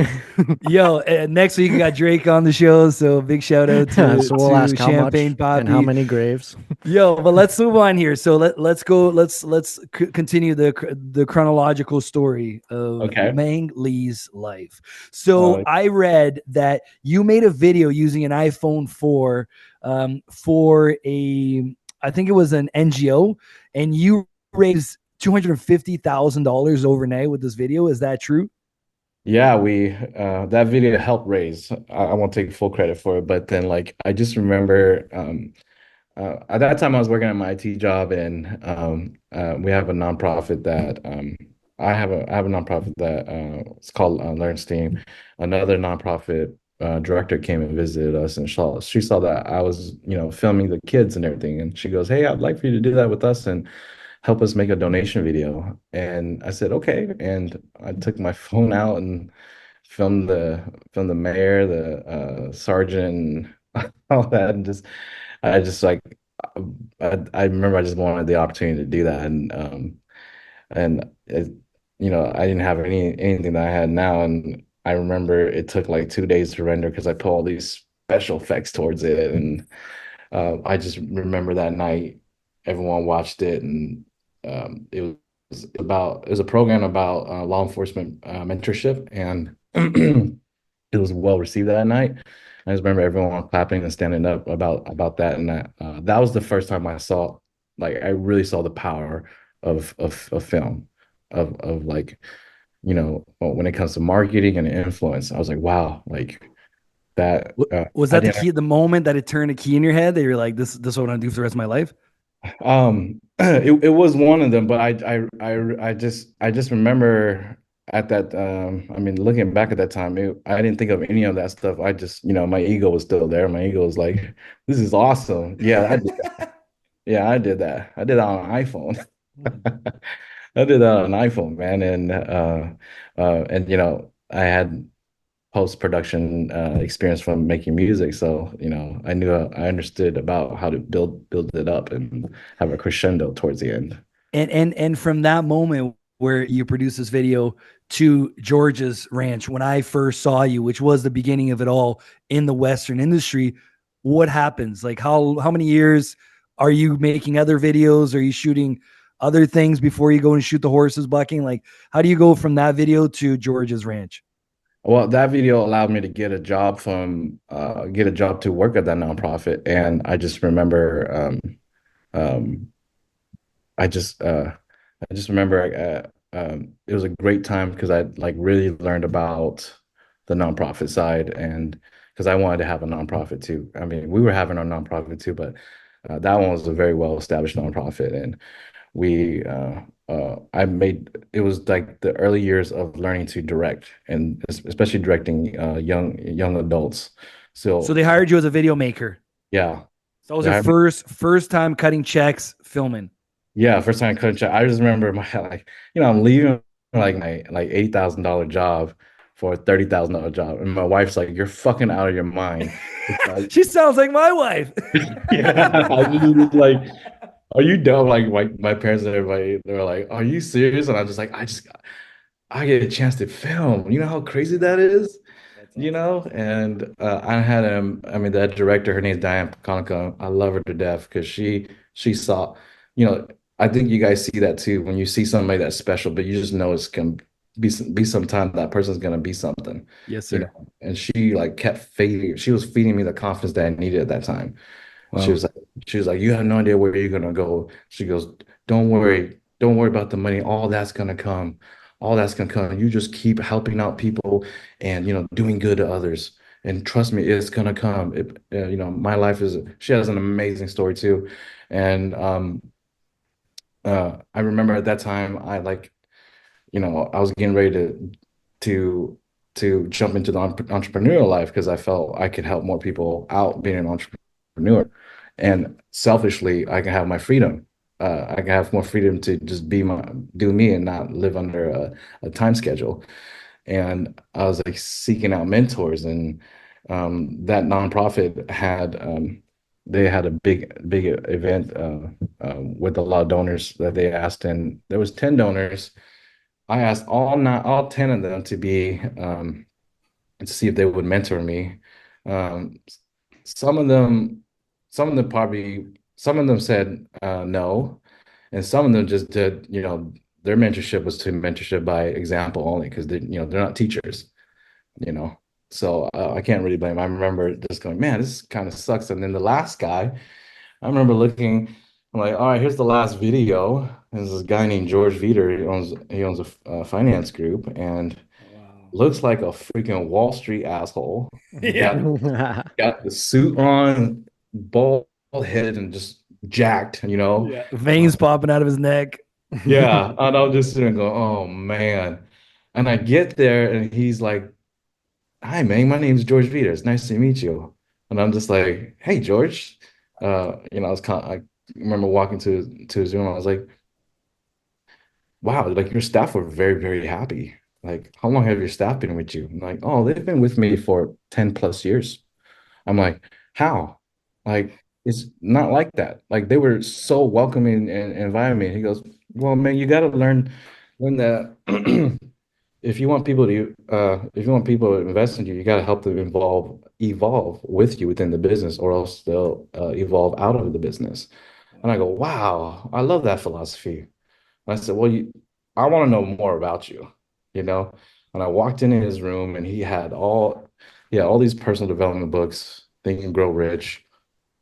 Yo, next week we got Drake on the show, so big shout out So we'll to ask how Champagne much and how Papi. many graves. Yo, but let's move on here. So let's go. Let's continue the chronological story of Okay. Meng Lee's life. So I read that you made a video using an iPhone 4 for I think it was an NGO, and you raised $250,000 overnight with this video. Is that true? Yeah, we that video helped raise. I won't take full credit for it, but then like I just remember at that time I was working at my IT job, and we have a nonprofit that I have a nonprofit that it's called Learn Steam. Another nonprofit director came and visited us, and she saw that I was, filming the kids and everything, and she goes, "Hey, I'd like for you to do that with us and help us make a donation video." And I said, "Okay." And I took my phone out and filmed the mayor, the sergeant, all that, and I just like I remember I just wanted the opportunity to do that, and I didn't have anything that I had now, and I remember it took like 2 days to render because I put all these special effects towards it, and I just remember that night everyone watched it, and it was a program about law enforcement mentorship, and it was well received that night. I just remember everyone clapping and standing up about that, and that was the first time I really saw the power of film, of like, when it comes to marketing and influence. I was like, wow, like that. Was I that the didn't. key, the moment that it turned a key in your head that you're like, this is what I'm gonna do for the rest of my life? It was one of them, but I just remember at that I mean, looking back at that time, I didn't think of any of that stuff. I just, my ego was still there. My ego was like, this is awesome. Yeah, I did that. Yeah, I did that. I did that on an iPhone. I did that on an iPhone, man, and I had post-production experience from making music, so I understood about how to build it up and have a crescendo towards the end. And from that moment where you produced this video to George's Ranch, when I first saw you, which was the beginning of it all in the Western industry, what happens? Like how many years are you making other videos? Are you shooting other things before you go and shoot the horses bucking? Like, how do you go from that video to George's Ranch? Well, that video allowed me to get a job to work at that nonprofit, and I just remember um, I just remember it was a great time because I like really learned about the nonprofit side, and because I wanted to have a nonprofit too. I mean, we were having our nonprofit too, but that one was a very well established nonprofit, and we I made it was like the early years of learning to direct, and especially directing young adults. So So they hired you as a video maker. yeah, So that was they your hired me. first time cutting checks filming. Yeah, first time I couldn't check. I just remember my like, I'm leaving like my like $80,000 job for a $30,000 job, and my wife's like, "You're fucking out of your mind." It's like, She sounds like my wife. yeah, I was like, "Are you dumb?" Like my parents and everybody, they were like, "Are you serious?" And I'm just like, I get a chance to film. You know how crazy that is? That's You awesome. know? And I had I mean, that director, her name's Diane Konica. I love her to death because she saw, you know, I think you guys see that too when you see somebody that's special, but you just know it's gonna be sometime that person's gonna be something, Yes, you sir. know. And she like kept feeding, she was feeding me the confidence that I needed at that time. She Wow. was like, you have no idea where you're gonna go. She goes, don't worry about the money. All that's gonna come. All that's gonna come. You just keep helping out people and doing good to others. And trust me, it's gonna come. My life is. She has an amazing story too, and I remember at that time, I was getting ready to jump into the entrepreneurial life because I felt I could help more people out being an entrepreneur, and selfishly, I can have my freedom. I can have more freedom to just do me and not live under a time schedule. And I was like seeking out mentors, and that nonprofit they had a big event with a lot of donors that they asked, and there was 10 donors, I asked all 10 of them to be to see if they would mentor me. Um, some of them, some of them said no, and some of them just did, their mentorship was to mentorship by example only because they're not teachers, you know. So I can't really blame. I remember just going, man, this kind of sucks. And then the last guy, I remember looking, I'm like, all right, here's the last video. There's this guy named George Veter. He owns a finance group and Wow. looks like a freaking Wall Street asshole. Yeah. Got the suit on, bald head, and just jacked, Yeah. Veins popping out of his neck. Yeah, and I'll just sit and go, oh man. And I get there and he's like, hi man, my name's George Vita. It's nice to meet you. And I'm just like, hey George. I remember walking to his room. I was like, wow, like your staff were very, very happy. Like, how long have your staff been with you? I'm like, oh, they've been with me for 10 plus years. I'm like, how? Like, it's not like that. Like they were so welcoming and inviting me. He goes, well, man, you got to learn that if you want people to invest in you, you got to help them evolve with you within the business, or else they'll evolve out of the business. And I go, wow, I love that philosophy. I said, well, I want to know more about you, you know? And I walked in his room and he had all these personal development books, Think and Grow Rich.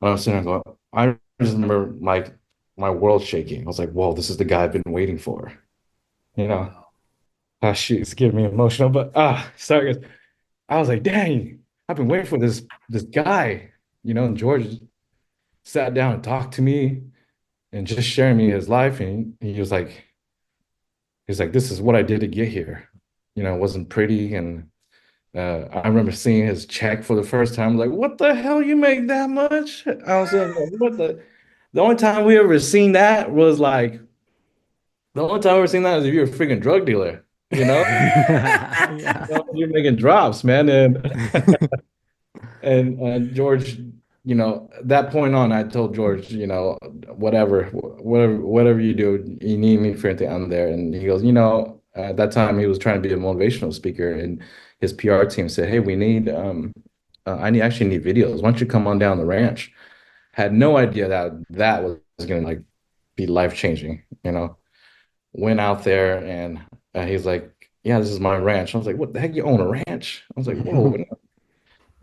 And I was sitting there going, I just remember my world shaking. I was like, whoa, this is the guy I've been waiting for, you know? Wow. Ah, shoot, it's getting me emotional, but sorry, guys. I was like, dang, I've been waiting for this guy, and George sat down and talked to me and just sharing me his life. And he's like, this is what I did to get here. It wasn't pretty. And I remember seeing his check for the first time. Like, what the hell, you make that much? I was like, the only time we ever seen that was like, the only time we ever seen that is if you're a freaking drug dealer, you know? Yeah. You're making drops, man. And George, that point on, I told George, whatever you do, you need me for anything, I'm there. And he goes, at that time he was trying to be a motivational speaker, and his PR team said, hey, we need, actually need videos. Why don't you come on down the ranch? Had no idea that was going to like be life changing, Went out there and he's like, yeah, this is my ranch. I was like, what the heck, you own a ranch? I was like, whoa.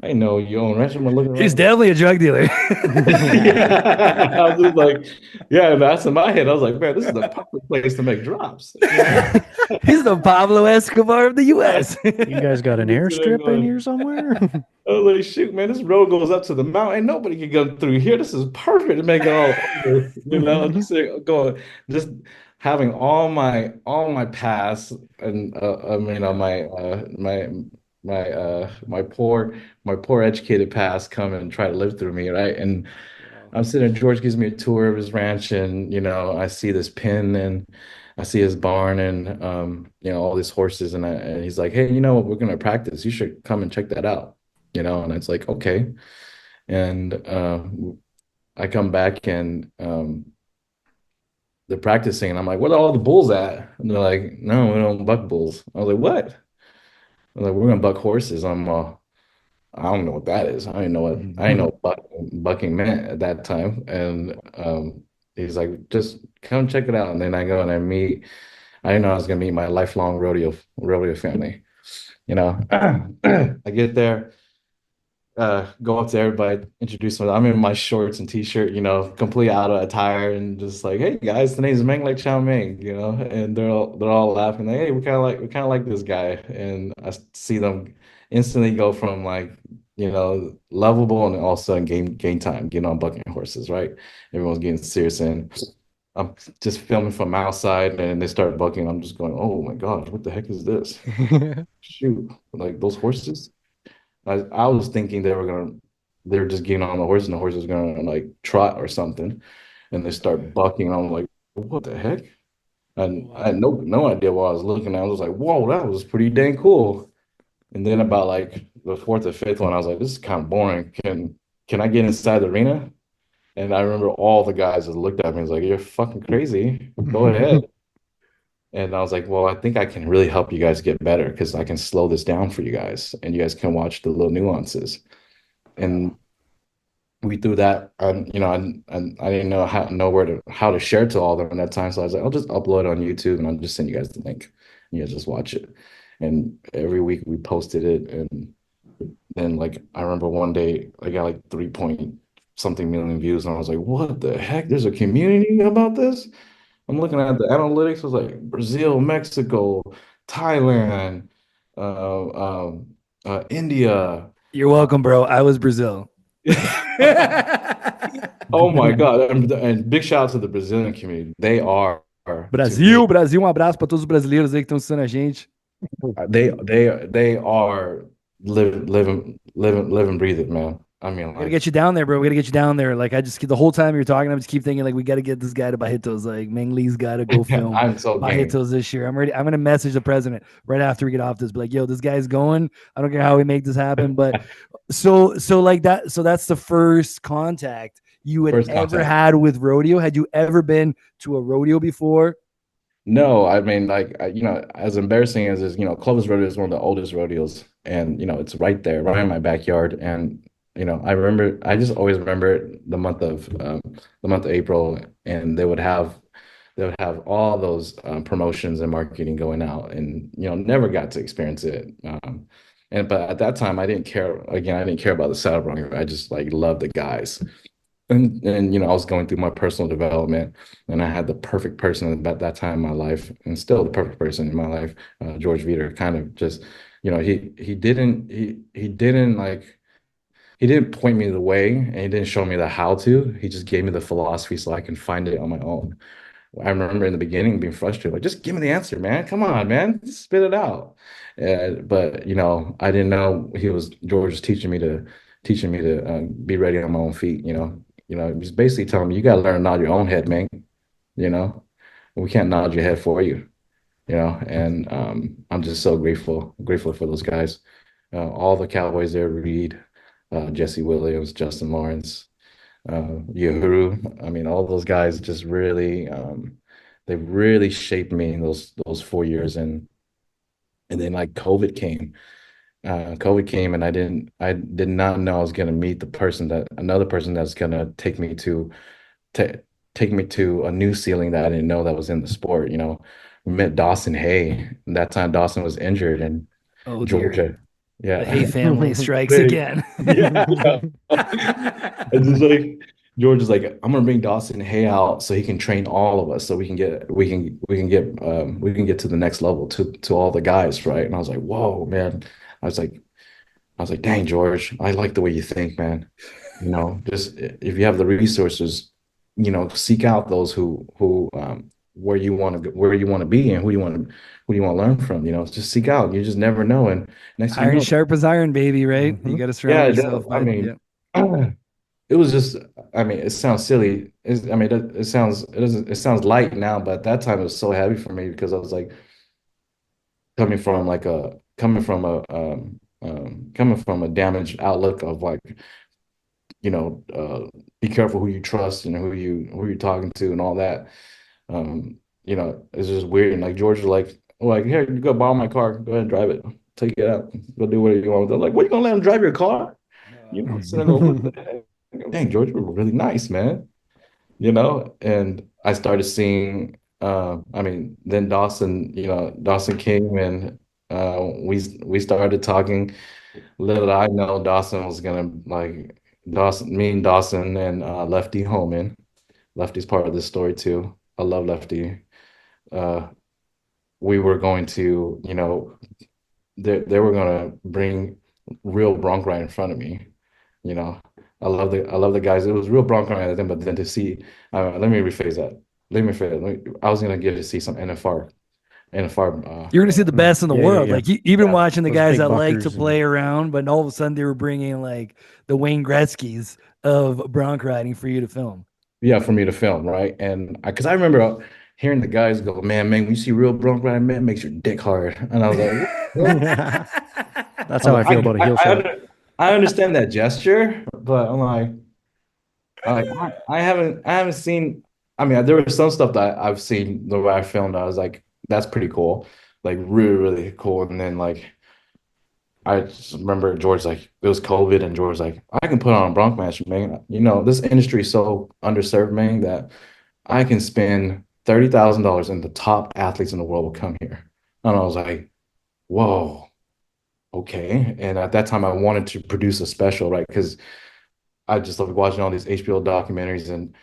I know you own ranch. I'm looking He's around. definitely a drug dealer. Yeah. I was just like, yeah, that's in my head. I was like, man, this is the perfect place to make drops. He's the Pablo Escobar of the US. You guys got an airstrip in here somewhere? I was like, shoot, man, this road goes up to the mountain. Ain't nobody can go through here. This is perfect to make it all over, just going, just having all my past and my poor educated past come and try to live through me, right? And Wow. I'm sitting there, George gives me a tour of his ranch, and I see this pen and I see his barn and all these horses, and he's like, hey, we're gonna practice. You should come and check that out, and it's like, okay. And I come back and they're practicing, and I'm like, where are all the bulls at? And they're like, no, we don't buck bulls. I was like, what? I'm like, we're gonna buck horses. I don't know what that is. I didn't know what bucking meant at that time. And he's like, just come check it out. And then I go and I didn't know I was gonna meet my lifelong rodeo family. I get there, go up to everybody, introduce myself. I'm in my shorts and t-shirt, complete out of attire, and just like, hey guys, the name's Meng Lee Chow Meng, and they're all laughing, like, hey, we kind of like this guy. And I see them instantly go from like, lovable, and all of a sudden game time, getting on bucking horses, right? Everyone's getting serious, and I'm just filming from outside, and they start bucking. I'm just going, oh my God, what the heck is this? Shoot, like those horses. I was thinking they were just getting on the horse, and the horse was gonna like trot or something, and they start bucking. And I'm like, what the heck? And I had no idea what I was looking at. I was like, whoa, that was pretty dang cool. And then about like the fourth or fifth one, I was like, this is kind of boring. Can I get inside the arena? And I remember all the guys that looked at me and was like, you're fucking crazy. Go ahead. And I was like, well, I think I can really help you guys get better because I can slow this down for you guys, and you guys can watch the little nuances. And we threw that on, and I didn't know where to how to share to all of them at that time. So I was like, I'll just upload it on YouTube and I'll just send you guys the link. And you guys just watch it. And every week we posted it. And then like I remember one day I got like 3 point something million views, and I was like, what the heck? There's a community about this? I'm looking at the analytics, it was like Brazil, Mexico, Thailand, India. You're welcome, bro. I was Brazil. Oh my God. And big shout out to the Brazilian community. They are to Brasil, me, Brasil, um abraço para todos os brasileiros aí que estão assistindo a gente. they are living, breathe it, man. I mean, We gotta like, get you down there, bro. We gotta get you down there. Like I just the whole time you're talking, I just keep thinking like we gotta get this guy to Barritos. Like Meng Lee's gotta go film I'm so game. Barritos this year. I'm ready. I'm gonna message the president right after we get off this. Be like, yo, this guy's going. I don't care how we make this happen. But so like that. So that's the first contact you had First ever contact. had with rodeo. Had you ever been to a rodeo before? No, I mean, like, as embarrassing as is, Clovis Rodeo is one of the oldest rodeos, and it's right there, right in my backyard. And I just always remember the month of April, and they would have all those promotions and marketing going out, and never got to experience it. But at that time, I didn't care. Again, I didn't care about the saddle bronc. I just like loved the guys. And I was going through my personal development, and I had the perfect person at that time in my life, and still the perfect person in my life, George Veter. Kind of just, he didn't point me the way, and he didn't show me the how to. He just gave me the philosophy so I can find it on my own. I remember in the beginning being frustrated, like, just give me the answer, man. Come on, man, spit it out. But I didn't know George was teaching me to be ready on my own feet. He's basically telling me you got to learn to nod your own head, man. You know, we can't nod your head for you. And I'm just so grateful for those guys, all the Cowboys there, Reed, Jesse Williams, Justin Lawrence, Yahoo. I mean, all those guys just really, they really shaped me in those 4 years. And then like COVID came, and I did not know I was going to meet another person that's going to ta take me to a new ceiling that I didn't know that was in the sport. We met Dawson Hay. And that time Dawson was injured in Oh dear, Georgia. the Yeah. Hay family strikes Big. again. Yeah. It's just like George is like, I'm gonna bring Dawson Hay out so he can train all of us so we can get to the next level to all the guys, right? And I was like, whoa, man. I was like, dang, George, I like the way you think, man. Just if you have the resources, seek out those who where you want to be and who you want to learn from. Just seek out. You just never know. And next thing you Iron know, sharp as iron, baby. Right? You got to yeah, surround yourself. I By, mean, yeah. it was just, I mean, it sounds silly. I mean, it sounds light now, but at that time it was so heavy for me because I was like coming from a damaged outlook of like, be careful who you trust and who you're talking to and all that. It's just weird. And like George was like, here, you go borrow my car, go ahead and drive it, take it out, go do whatever you want with it. I'm like, what, you gonna let him drive your car? So I go, what the heck? Dang, George, you were really nice, man. And I started seeing, I mean, then Dawson came, and we started talking. Little did I know Dawson was gonna like me and Dawson and Lefty Holman. Lefty's part of this story too. I love Lefty. Uh, we were going to, they were gonna bring real bronc ride in front of me. You know, I love the guys. It was real bronc ride at them, but then to see, let me rephrase that. I was gonna get to see some NFR. You're gonna see the best in the world. Yeah. Like you've been Yeah. watching the Those guys big that like to buckers play around, but all of a sudden they were bringing like the Wayne Gretzky's of bronc riding for you to film. Yeah, for me to film, right? And because I remember hearing the guys go, man, when you see real bronc riding, man, it makes your dick hard. And I was like, what? That's how I feel about a heel shot. I understand that gesture, but I'm like, I haven't seen. I mean, there was some stuff that I've seen the way I filmed. I was like, that's pretty cool. Like really, really cool. And then like I just remember George like it was COVID and George like, I can put on a bronc match, man. You know, this industry is so underserved, man, that I can spend $30,000 and the top athletes in the world will come here. And I was like, whoa, okay. And at that time I wanted to produce a special, right? Because I just loved watching all these HBO documentaries and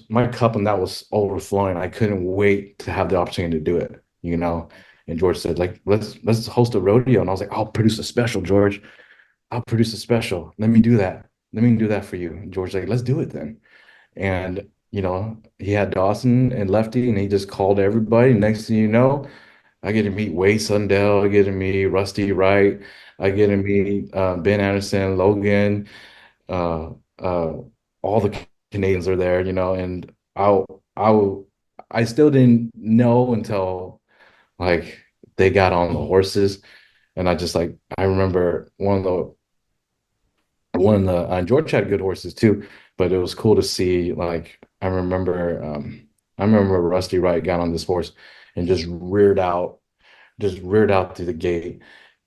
my cup and that was overflowing. I couldn't wait to have the opportunity to do it, you know. And George said, like, let's host a rodeo. And I was like, I'll produce a special, George. I'll produce a special. Let me do that. Let me do that for you. And George like, let's do it then. And you know, he had Dawson and Lefty, and he just called everybody. Next thing you know, I get to meet Wade Sundell. I get to meet Rusty Wright. I get to meet Ben Anderson, Logan. Uh, uh, all the Canadians are there, you know, and I I still didn't know until like they got on the horses, and I just like I remember George had good horses too, but it was cool to see like I remember Rusty Wright got on this horse and just reared out through the gate,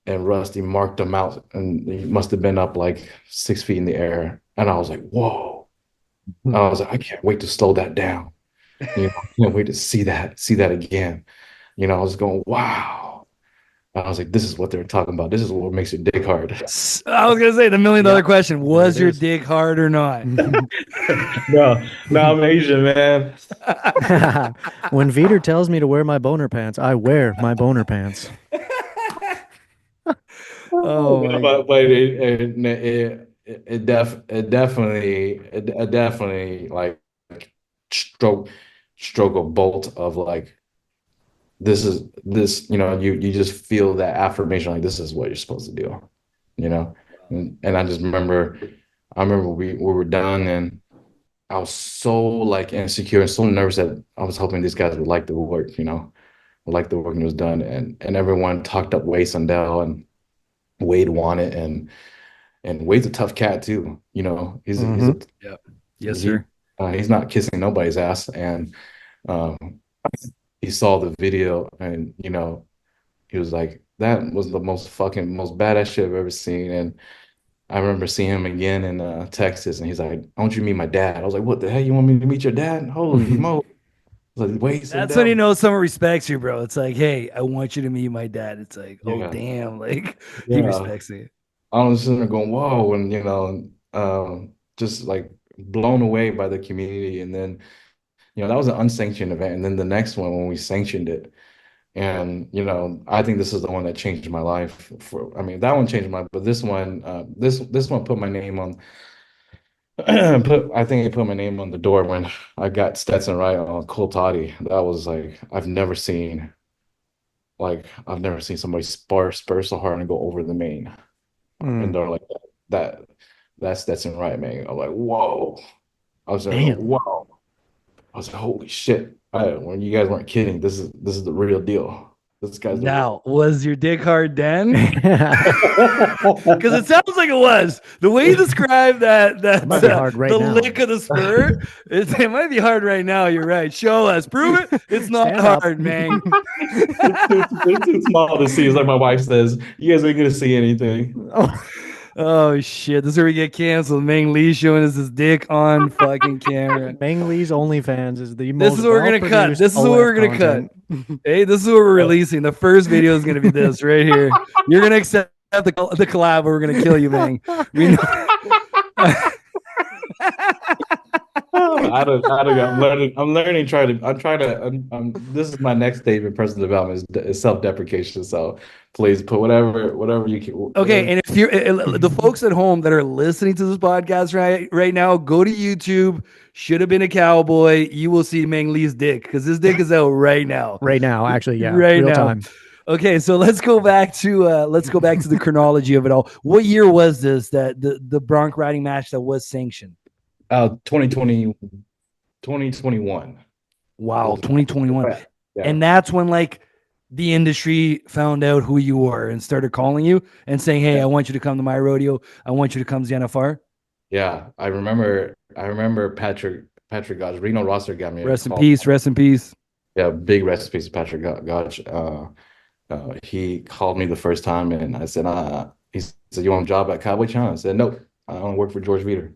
and Rusty marked him out, and he must have been up like 6 feet in the air. And I was like, whoa. I was like, I can't wait to slow that down. You know, I can't wait to see that again. You know, I was going, wow. I was like, this is what they're talking about. This is what makes your dick hard. I was gonna say the $1,000,000 question: was your dick hard or not? No, I'm Asian, man. When Veter tells me to wear my boner pants, I wear my boner pants. But it definitely like stroke stroke a bolt of like this, you know, you just feel that affirmation like this is what you're supposed to do, you know. And I remember we were done and I was so like insecure and so nervous that I was hoping these guys would like the work, you know, like the work was done, and everyone talked up Wade Sundell and Wade won it, and Wade's a tough cat too, you know. Yeah, yes sir. He's not kissing nobody's ass, and um, he saw the video, and you know, he was like, "That was the most badass shit I've ever seen." And I remember seeing him again in Texas, and he's like, "I want you to meet my dad." I was like, "What the hell? You want me to meet your dad? Holy mo!" Like, wait, that's when you know someone respects you, bro. It's like, hey, I want you to meet my dad. It's like, oh yeah, damn, like he yeah. respects you. I was sitting there going, "Whoa!" And you know, just like blown away by the community. And then, you know, that was an unsanctioned event. And then the next one when we sanctioned it, and you know, I think this is the one that changed my life. I mean, that one changed my, but this one, this one put my name on. I think it put my name on the door when I got Stetson right on Cole Toddy. That was like I've never seen somebody spur so hard and go over the main. And they're like that that's Stetson right, man. I'm like, whoa. I was like, whoa. I was like, holy shit. When you guys weren't kidding, this is the real deal. This guy's now, was your dick hard then? Because it sounds like it was. The way you described that might be hard right the now. lick of the spur, it might be hard right now. You're right. Show us. Prove it. It's not Stand hard, up. man. it's too small to see. It's like my wife says, you guys ain't gonna see anything. Oh shit! This is where we get canceled. Meng Lee showing us his dick on fucking camera. Meng Lee's OnlyFans is the most. This is what we're gonna cut. This is what we're gonna cut. Hey, this is what we're releasing. The first video is gonna be this right here. You're gonna accept the collab, or we're gonna kill you, Meng. We know. I don't know. I'm learning. This is my next stage in personal development is self-deprecation. So please put whatever you can. Okay, and if you're the folks at home that are listening to this podcast right now, go to YouTube. Should have been a cowboy. You will see Meng Lee's dick because his dick is out right now. Right now, actually, yeah, right real now. Time. Okay, so let's go back to the chronology of it all. What year was this that the bronc riding match that was sanctioned? 2020, 2021. Wow, 2021. Yeah. And that's when like the industry found out who you were and started calling you and saying, "Hey, I want you to come to my rodeo. I want you to come to the NFR." Yeah, I remember Patrick Gosh, Reno Rosser got me. Rest in peace. Rest in peace. Yeah, big recipes to Patrick Gotch. He called me the first time, and I said, he said, "You want a job at Cowboy Channel?" I said, "Nope, I want to work for George Veter."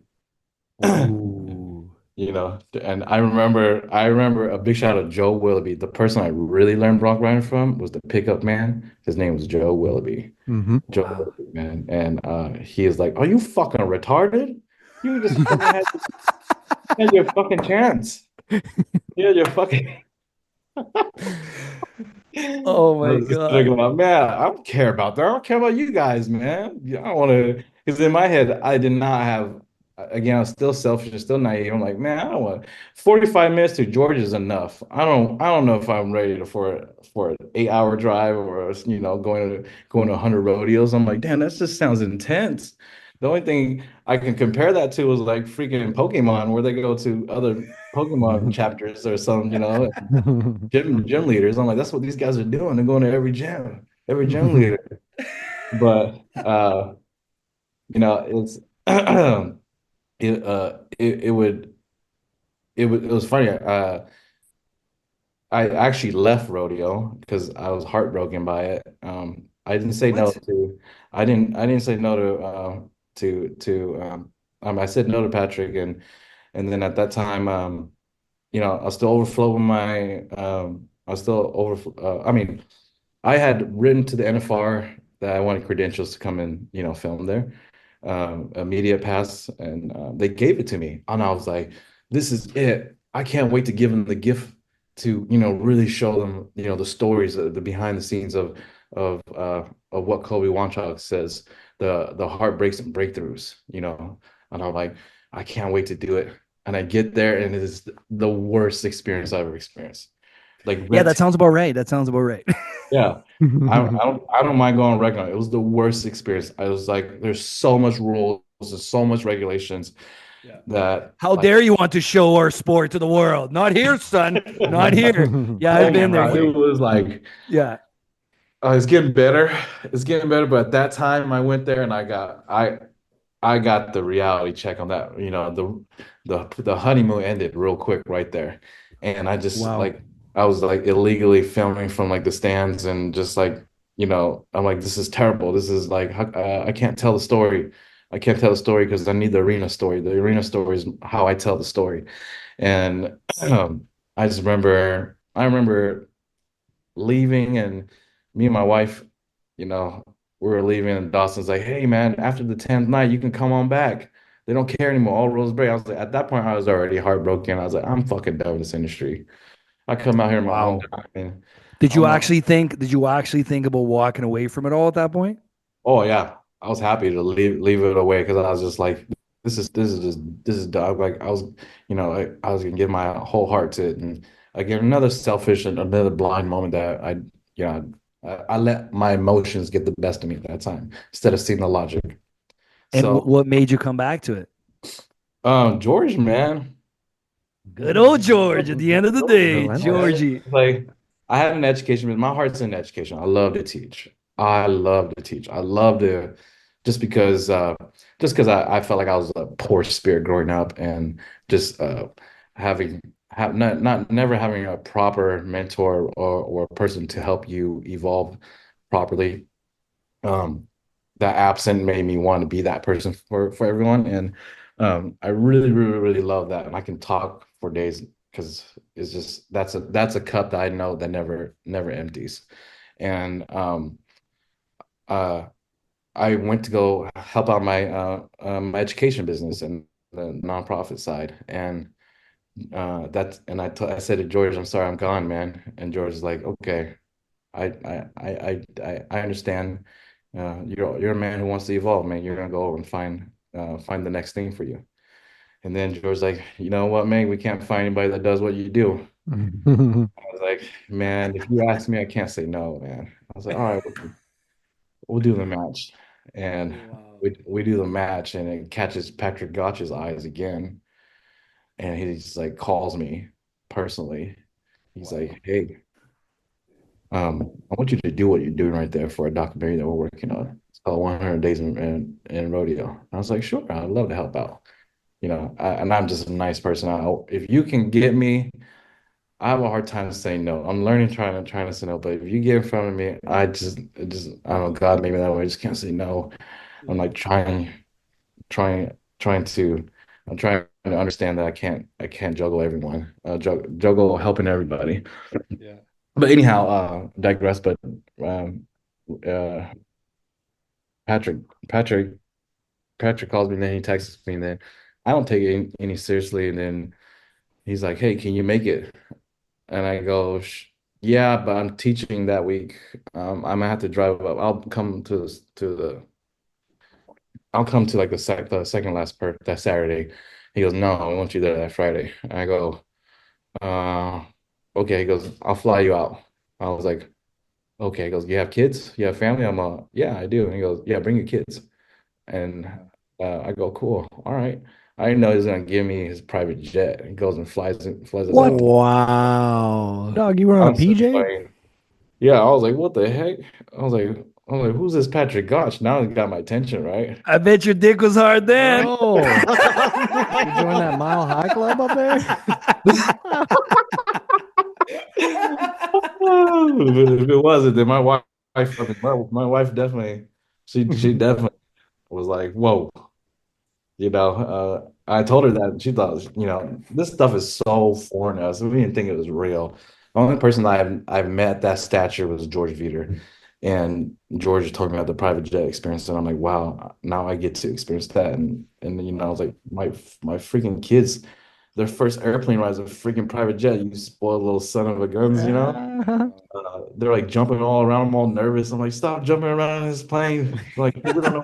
Ooh. You know, and I remember a big shout out to Joe Willoughby. The person I really learned bronc riding from was the pickup man. His name was Joe Willoughby. Hmm. Joe Wow. Willoughby, man. And he is like, "Are you fucking retarded? You just fucking had your fucking chance. You had your fucking." I Oh my was just thinking God. about, man, I don't care about that. I don't care about you guys, man. Yeah, I don't want to, because in my head, I did not have, again, I was still selfish and still naive. I'm like, man, I don't want 45 minutes to Georgia is enough. I don't know if I'm ready for an 8 hour drive or, going to 100 rodeos. I'm like, damn, that just sounds intense. The only thing I can compare that to is like freaking Pokemon, where they go to other Pokemon chapters or something, gym leaders. I'm like, that's what these guys are doing. They're going to every gym leader. But it's it was funny. I actually left rodeo because I was heartbroken by it. I didn't say no What? to I didn't say no to I said no to Patrick, and then at that time I was still overflow with my I was still over I mean I had written to the NFR that I wanted credentials to come and, film there, a media pass, and they gave it to me. And I was like, this is it. I can't wait to give them the gift to, really show them, the stories, the behind the scenes of what Kobe Wanchuk says, the heartbreaks and breakthroughs, And I'm like, I can't wait to do it. And I get there, and it is the worst experience I've ever experienced. Like Yeah, red that sounds about right. That sounds about right. yeah. I don't mind going regular. It was the worst experience. I was like, there's so much rules, there's so much regulations Yeah. that How like dare you want to show our sport to the world? Not here, son. Not here. Yeah, I've oh my been there, God, it buddy. was like Yeah. it's getting better. It's getting better. But at that time I went there and I got the reality check on that. The honeymoon ended real quick right there. And I just Wow. like I was like illegally filming from like the stands and just like, I'm like, this is terrible. This is like I can't tell the story. I can't tell the story because I need the arena story. The arena story is how I tell the story. And I remember leaving, and me and my wife, we were leaving, and Dawson's like, "Hey man, after the 10th night, you can come on back. They don't care anymore. All roads break." I was like, at that point, I was already heartbroken. I was like, I'm fucking done with this industry. I come out here in my own Wow. time, and Did you I'm not. actually think? Did you actually think about walking away from it all at that point? Oh yeah, I was happy to leave it away because I was just like, this is dog. Like I was, I was gonna give my whole heart to it, and again, another selfish and another blind moment that I let my emotions get the best of me at that time instead of seeing the logic. And So, what made you come back to it? George, man, Good old George. At the end of the day, Relentless. Georgie. like I had an education, but my heart's in education. I love to teach. I love to teach. I love to just because I felt like I was a poor spirit growing up, and just having have not never having a proper mentor or a person to help you evolve properly. Um, that absent made me want to be that person for everyone, and I really really really love that, and I can talk for days because it's just that's a cup that I know that never empties. And uh I went to go help out my education business and the nonprofit side, and I said to George, I'm sorry, I'm gone, man. And George is like, okay, I understand. You're a man who wants to evolve, man. You're gonna go and find the next thing for you. And then George's like, you know what, man, we can't find anybody that does what you do. I was like, man, if you ask me, I can't say no, man. I was like, all right, we'll do the match. And Wow. we do the match, and it catches Patrick Gotch's eyes again. And he just like calls me personally. He's Wow. like, hey, I want you to do what you're doing right there for a documentary that we're working on. It's called 100 Days in Rodeo. And I was like, sure, I'd love to help out. And I'm just a nice person. If you can get me I have a hard time saying no. I'm learning trying to say no, but if you get in front of me, I don't know, God made me that way. I just can't say no. I'm like trying to I'm trying to understand that I can't juggle everyone. Juggle helping everybody. Yeah. But anyhow, digress, but um uh Patrick Patrick Patrick calls me and then he texts me and then I don't take it any seriously and then he's like, "Hey, can you make it?" And I go, "Yeah, but I'm teaching that week. I'm gonna have to drive up. I'll come to like the second last part that Saturday." He goes, "No, I want you there that Friday." And I go, uh, "Okay." He goes, "I'll fly you out." I was like, "Okay." He goes, "You have kids? You have family?" I'm "Yeah, I do." And he goes, "Yeah, bring your kids." And I go, "Cool, all right." I didn't know he was gonna give me his private jet. He goes and flies us What? out. Wow. Dog, you were on a I'm so PJ? funny. Yeah, I was like, what the heck? I was like, who's this Patrick Gosh? Now he got my attention, right? I bet your dick was hard then. Bro, you join that Mile High Club up there? If it wasn't, then my wife definitely, she definitely was like, whoa, I told her that and she thought, this stuff is so foreign to us. We didn't think it was real. The only person I've met that stature was George Veter. And George told me about the private jet experience, and I'm like, wow, now I get to experience that. And I was like, my freaking kids, their first airplane ride is a freaking private jet. You spoiled little son of a guns. They're like jumping all around. I'm all nervous. I'm like, stop jumping around in this plane. Like we don't know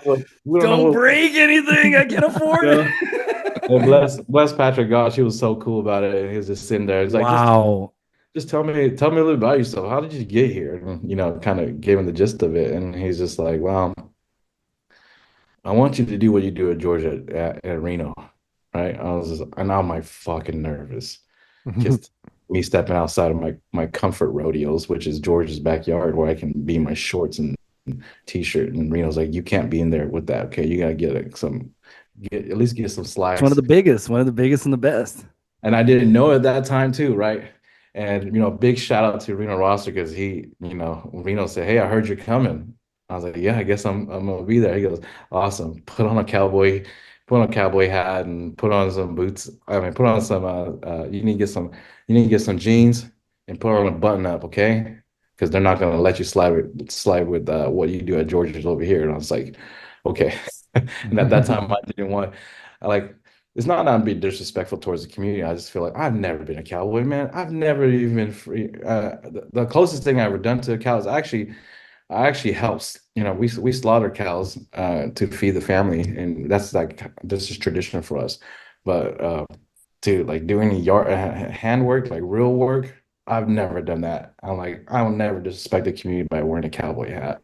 Don't what break anything. I can afford you know. it. And bless Patrick. God, she was so cool about it. And he was just sitting there. He's like, Wow. just tell me a little about yourself. How did you get here? And, kind of gave him the gist of it. And he's just like, well, I want you to do what you do at Georgia at Reno, right? And now I'm like fucking nervous. Just me stepping outside of my comfort rodeos, which is George's backyard, where I can be in my shorts and t-shirt. And Reno's like, you can't be in there with that. Okay, you gotta at least get some It's one of slacks. the biggest and the best. And I didn't know at that time too, right? And big shout out to Reno Roster because Reno said, "Hey, I heard you're coming." I was like, "Yeah, I guess I'm gonna be there." He goes, "Awesome. Put on a cowboy hat and put on some boots. I mean, put on some you need to get some jeans and put on a button up, okay? Because they're not gonna let you slide with what you do at Georgia's over here." And I was like, "Okay." And at that time, I didn't want I like it's not that I'm being disrespectful towards the community. I just feel like I've never been a cowboy, man. I've never even been free. The closest thing I've ever done to a cow is I actually helps. We slaughter cows to feed the family, and this is tradition for us. But to like do any yard handwork, like real work, I've never done that. I'm like, I will never disrespect the community by wearing a cowboy hat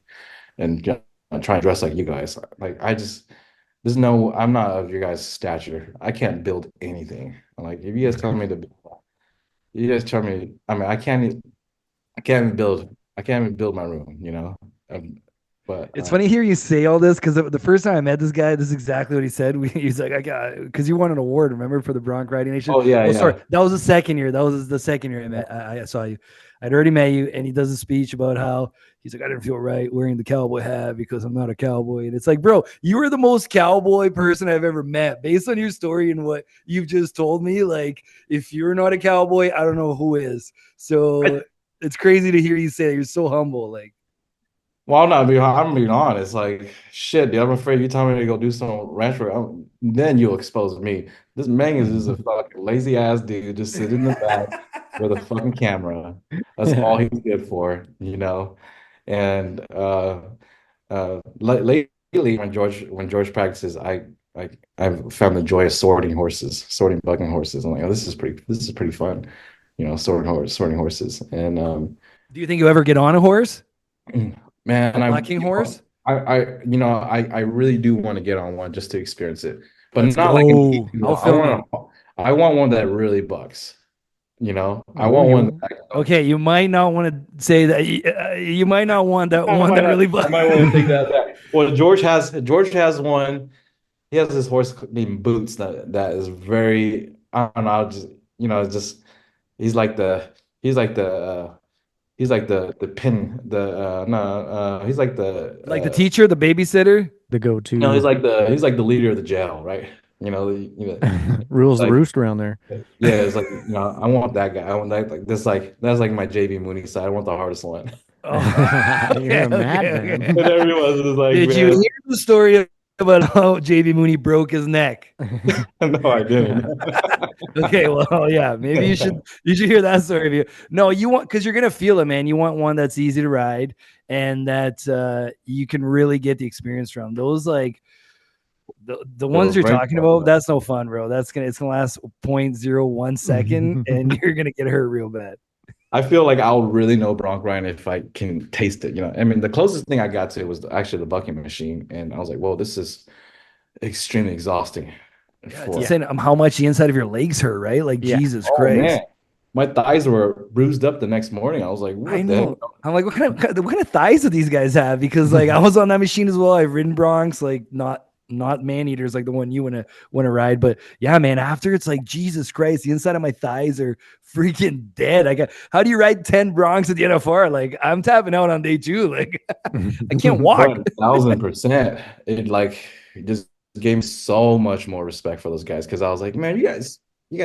and try and dress like you guys. Like there's no, I'm not of your guys' stature. I can't build anything. Like if you guys tell me, I mean, I can't even build my room. Um, but It's funny to hear you say all this because the first time I met this guy, this is exactly what he said. He's like, I got because you won an award, remember, for the Bronc Riding Nation. oh yeah, Oh, sorry, yeah. that was the second year. That was the second year I met. I saw you. I'd already met you, and he does a speech about how he's like, I didn't feel right wearing the cowboy hat because I'm not a cowboy. And it's like, bro, you are the most cowboy person I've ever met. Based on your story and what you've just told me, like, if you're not a cowboy, I don't know who is. So it's crazy to hear you say that. You're so humble, like. Well, I'm being honest. Like, shit, dude, I'm afraid you tell me to go do some ranch work, then you'll expose me. This Meng is just a fucking lazy ass dude, just sitting in the back with a fucking camera. That's all he's good for. And lately, when George practices, I've found the joy of sorting bucking horses. I'm like, oh, this is pretty fun, sorting horses. And Do you think you'll ever get on a horse? man, A bucking horse? I really do want to get on one just to experience it, but Let's not like an go. easy I'll one. film it. I want one that really bucks. I Oh, want one you that, Okay, you might not want to say that. You might not want that I one might that not, really. I might want to take that back. Well, George has one. He has this horse named Boots that is very, I don't know, just it's just He's like the he's like the he's like the pin the no he's like Like the teacher, the babysitter. The no, go-to he's like the leader of the jail, right? rules the like roost around there. yeah, it's like I want that guy. I want that like this like that's like my JB Mooney side. I want the hardest one. Oh, You're okay, a okay, madman. And okay. everyone's just like, Did you man, hear the story about how JB Mooney broke his neck? no, I didn't. Okay, well, yeah, maybe you should hear that story. Of you. No, you want because you're gonna feel it, man. You want one that's easy to ride and that you can really get the experience from. Those like the ones Those you're right talking about, that's no fun, bro. It's gonna last 0.01 second and you're gonna get hurt real bad. I feel like I'll really know bronc riding if I can taste it. I mean, the closest thing I got to was actually the bucking machine, and I was like, "Whoa, this is extremely exhausting." Yeah, it's For insane how much the inside of your legs hurt, right? Like Yeah. Jesus oh Christ. man, my thighs were bruised up the next morning. I was like, I "What the know. heck?" I'm like, what kind of thighs do these guys have? Because like I was on that machine as well. I've ridden broncs, like not man eaters like the one you wanna ride. But yeah, man, after it's like Jesus Christ, the inside of my thighs are freaking dead. I got how do you ride 10 broncs at the NFR? Like I'm tapping out on day two. Like I can't walk. 1000%. It just gave me so much more respect for those guys because I was like, man, you guys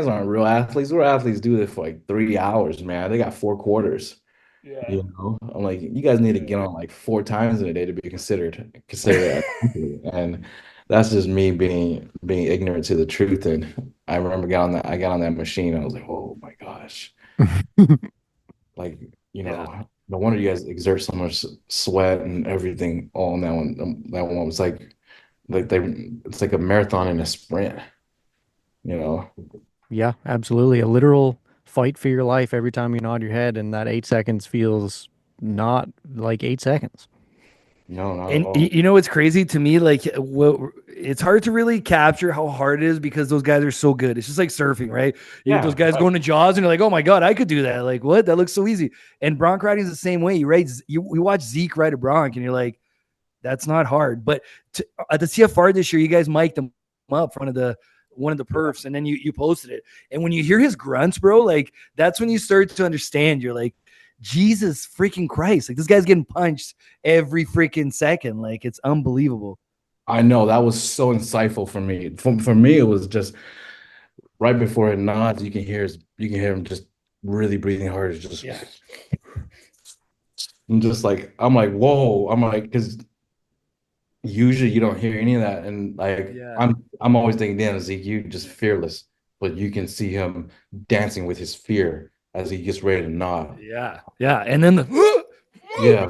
aren't real athletes. Real athletes do this for like 3 hours, man. They got 4 quarters. Yeah. I'm like, you guys need to get on like 4 times in a day to be considered and that's just me being ignorant to the truth. And I remember I got on that machine. I was like, oh my gosh, like Yeah. no wonder you guys exert so much sweat and everything all in that one. That one was it's like a marathon and a sprint. You know, Yeah, absolutely. A literal fight for your life every time you nod your head, and that 8 seconds feels not like 8 seconds. no, not at And all. you know what's crazy to me? Like, it's hard to really capture how hard it is because those guys are so good. It's just like surfing, right? You get those Yeah, guys going to Jaws, and you're like, "Oh my god, I could do that!" Like, what? That looks so easy. And bronc riding is the same way. We watch Zeke ride a bronc, and you're like, "That's not hard." But at the CFR this year, you guys mic'd him up front of the one of the perfs, and then you posted it. And when you hear his grunts, bro, like that's when you start to understand. You're like, Jesus freaking Christ. Like this guy's getting punched every freaking second. Like it's unbelievable. I know that was so insightful for me. For me, it was just right before it nods. You can hear him just really breathing hard. It's just, Yeah. I'm just like, I'm like, whoa. I'm like, because usually you don't hear any of that, and like, Yeah. I'm always thinking, damn, Zeke, you just fearless, but you can see him dancing with his fear as he gets ready to nod. Yeah. Yeah. And then the Yeah.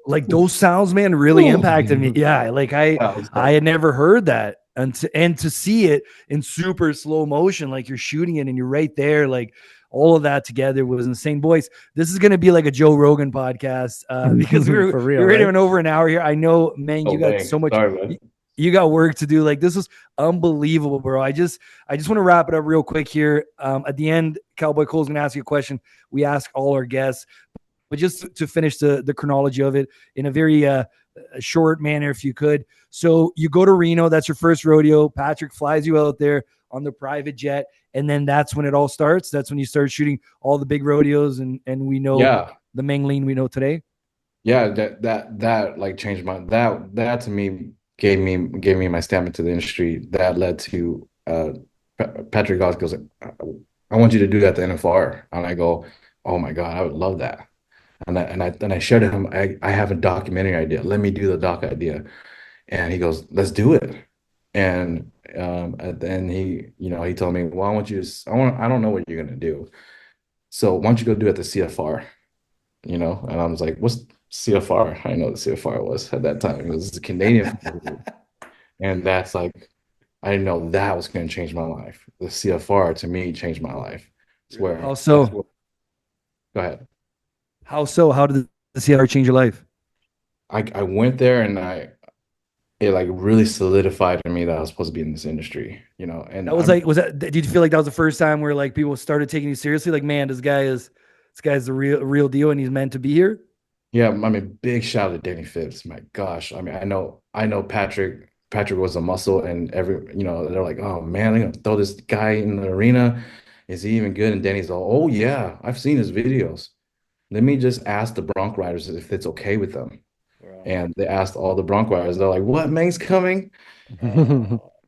like those sounds, man, really impacted me. Yeah. Like Yeah, it's I like, had never heard that. And to see it in super slow motion, like you're shooting it and you're right there, like all of that together was insane. Boys, this is gonna be like a Joe Rogan podcast because For we real, were right? in over an hour here. I know, man, oh you got dang, so much. sorry, man. You got work to do. Like this was unbelievable, bro. I just want to wrap it up real quick here. At the end, Cowboy Cole's gonna ask you a question. We ask all our guests, but just to finish the chronology of it in a very short manner, if you could. So you go to Reno. That's your first rodeo. Patrick flies you out there on the private jet, and then that's when it all starts. That's when you start shooting all the big rodeos, and we know Yeah, the Meng Lee we know today. yeah, that like changed that to me gave me my stamina to the industry. That led to Patrick Goss goes, I want you to do that at the NFR. And I go, oh my God, I would love that. And I shared him, I have a documentary idea. Let me do the doc idea. And he goes, let's do it. And then he told me, well, I don't know what you're gonna do. So why don't you go do it at the CFR? And I was like, what's CFR? I know what the CFR was at that time. It was a Canadian and that's like, I didn't know that was going to change my life. The CFR to me changed my life. How so? Go ahead. How so? How did the CR change your life? I went there and it like really solidified in me that I was supposed to be in this industry, and That was like, did you feel like that was the first time where like people started taking you seriously? Like, man, this guy's the real deal and he's meant to be here. yeah, I mean, big shout out to Danny Phipps. My gosh. I mean, I know Patrick was a muscle and they're like, oh man, they're gonna throw this guy in the arena. is he even good? And Danny's all, oh yeah, I've seen his videos. Let me just ask the bronc riders if it's okay with them. And they asked all the bronc riders. They're like, what, Meng's coming?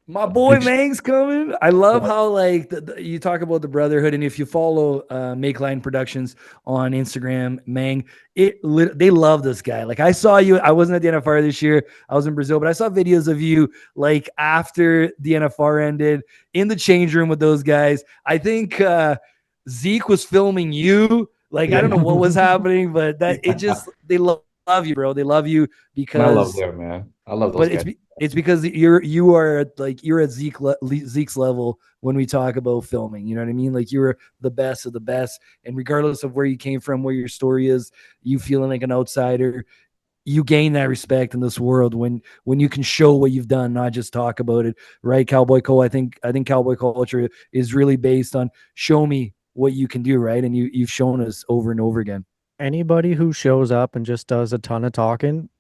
My boy Mang's coming. I love how like you talk about the brotherhood, and if you follow Make Line Productions on Instagram, Mang, they love this guy. Like I saw you. I wasn't at the NFR this year. I was in Brazil, but I saw videos of you like after the NFR ended in the change room with those guys. I think Zeke was filming you. Like I don't know what was happening, but that it just they love you, bro. They love you because I love them, man. I love those guys. It's because you are like you're at Zeke's level when we talk about filming. You know what I mean? Like you're the best of the best, and regardless of where you came from, where your story is, you feeling like an outsider, you gain that respect in this world when you can show what you've done, not just talk about it. Right, Cowboy Cole. I think Cowboy culture is really based on show me what you can do, right? And you've shown us over and over again. Anybody who shows up and just does a ton of talking,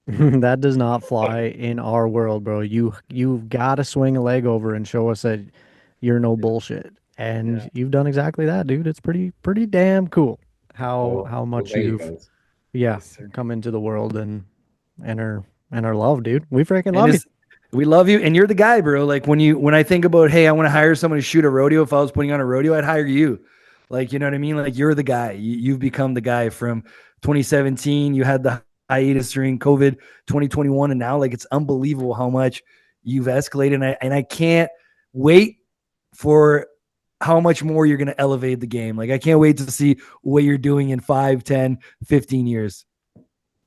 that does not fly in our world, bro. You've got to swing a leg over and show us that you're no bullshit. And you've done exactly that, dude. It's pretty damn cool how much you've come into the world and are loved, dude. We freaking love you. We love you, and you're the guy, bro. Like when I think about, hey, I want to hire someone to shoot a rodeo. If I was putting on a rodeo, I'd hire you. Like, you know what I mean? Like you're the guy. You've become the guy from 2017. You had the hiatus during COVID 2021, and now like it's unbelievable how much you've escalated, and I can't wait for how much more you're going to elevate the game. Like I can't wait to see what you're doing in 5, 10, 15 years.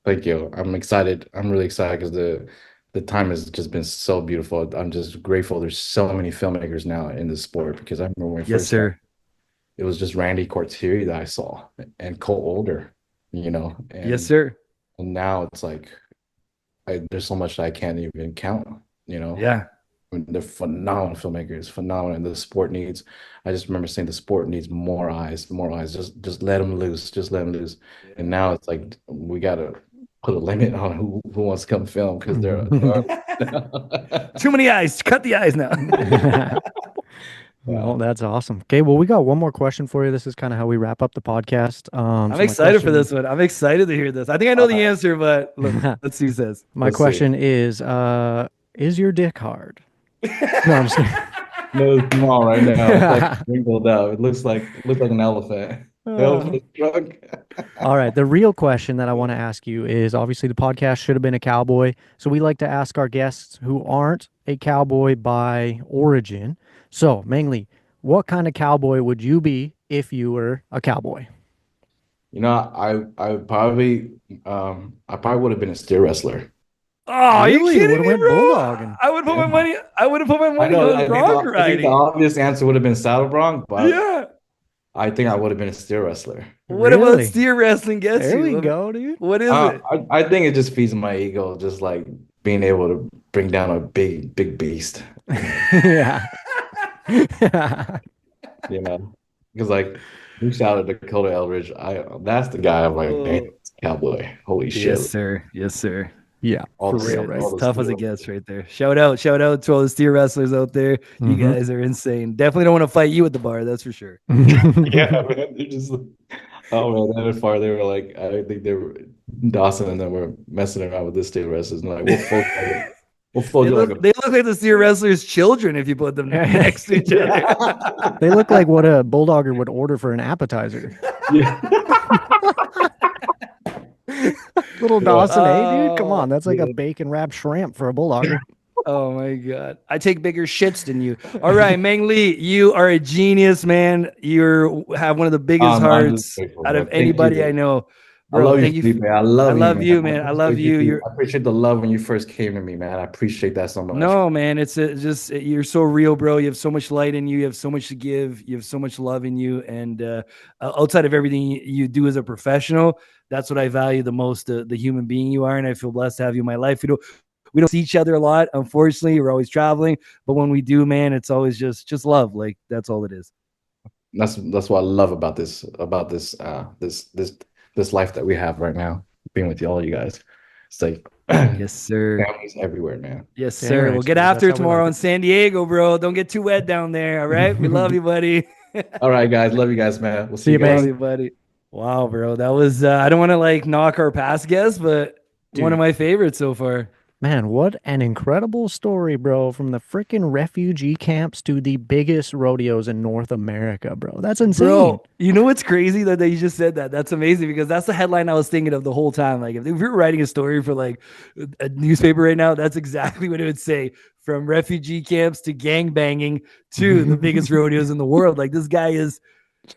Thank you. I'm excited. I'm really excited because the time has just been so beautiful. I'm just grateful there's so many filmmakers now in the sport, because I remember when first sir. It was just Randy Cortieri that I saw and Cole Older, and, yes, sir. And now it's like there's so much that I can't even count, Yeah. I mean, they're phenomenal filmmakers, phenomenal. And the sport needs, I just remember saying the sport needs more eyes, just let them loose, just let them loose. Yeah. And now it's like we got to put a limit on who wants to come film, because there are too many eyes. Cut the eyes now. Well, that's awesome. Okay, well, we got one more question for you. This is kind of how we wrap up the podcast. I'm excited for this one. I'm excited to hear this. I think I know the answer, but let's see who says. My question is your dick hard? No, I'm just kidding. No, it's small right now. It's like wrinkled out. It looks like an elephant. All right. The real question that I want to ask you is, obviously the podcast should have been a cowboy. So we like to ask our guests who aren't a cowboy by origin. So, Meng Lee, what kind of cowboy would you be if you were a cowboy? I probably would have been a steer wrestler. Oh, really? You kidding me, bro? I would put my money. I would have put my money on bronc riding. I think the obvious answer would have been saddle bronc, but yeah, I think I would have been a steer wrestler. What about steer wrestling gets you? There we go, dude. What is it? I think it just feeds my ego, just like being able to bring down a big beast. Yeah. Because like we shouted Dakota Eldridge. That's the guy. I'm like, man, cowboy. Holy shit. Yes, sir. Yes, sir. Yeah, for real, right? It's tough as it gets right there. Shout out to all the steer wrestlers out there. You guys are insane. Definitely don't want to fight you at the bar, that's for sure. Yeah, man. They're just oh man, that far they were like, I think they were Dawson and then we're messing around with this steer wrestlers and like we'll fold they look like the steer wrestlers' children if you put them next to each other. They look like what a bulldogger would order for an appetizer. Yeah. Little Dawson, hey dude, come on, that's like a bacon wrapped shrimp for a bulldogger. Oh my god, I take bigger shits than you. All right, Meng Lee, you are a genius, man. You have one of the biggest hearts out of anybody I know. Bro, I love you, Felipe. I love you, man. I love you. I appreciate the love when you first came to me, man. I appreciate that so much. No, man, it's just you're so real, bro. You have so much light in you. You have so much to give. You have so much love in you. And outside of everything you do as a professional, that's what I value the most, the human being you are. And I feel blessed to have you in my life. We don't see each other a lot, unfortunately. We're always traveling. But when we do, man, it's always just love. Like, that's all it is. That's what I love about this life that we have right now, being with all you guys. It's like Yes, sir. Families everywhere, man. Yes, Dang sir. right, We'll get Steve. That's after how it we like tomorrow in it. San Diego, bro. Don't get too wet down there. All right. We love you, buddy. All right, guys. Love you guys, man. We'll see See you you, guys. Love Bang. you, buddy. Wow, bro. That was, I don't want to like knock our past guests, but one of Dude. my favorites so far. Man, what an incredible story, bro. From the freaking refugee camps to the biggest rodeos in North America, bro. That's insane. Bro, you know what's crazy that you just said that? That's amazing because that's the headline I was thinking of the whole time. Like, if we were writing a story for like a newspaper right now, that's exactly what it would say. From refugee camps to gang banging to the biggest rodeos in the world. Like, this guy is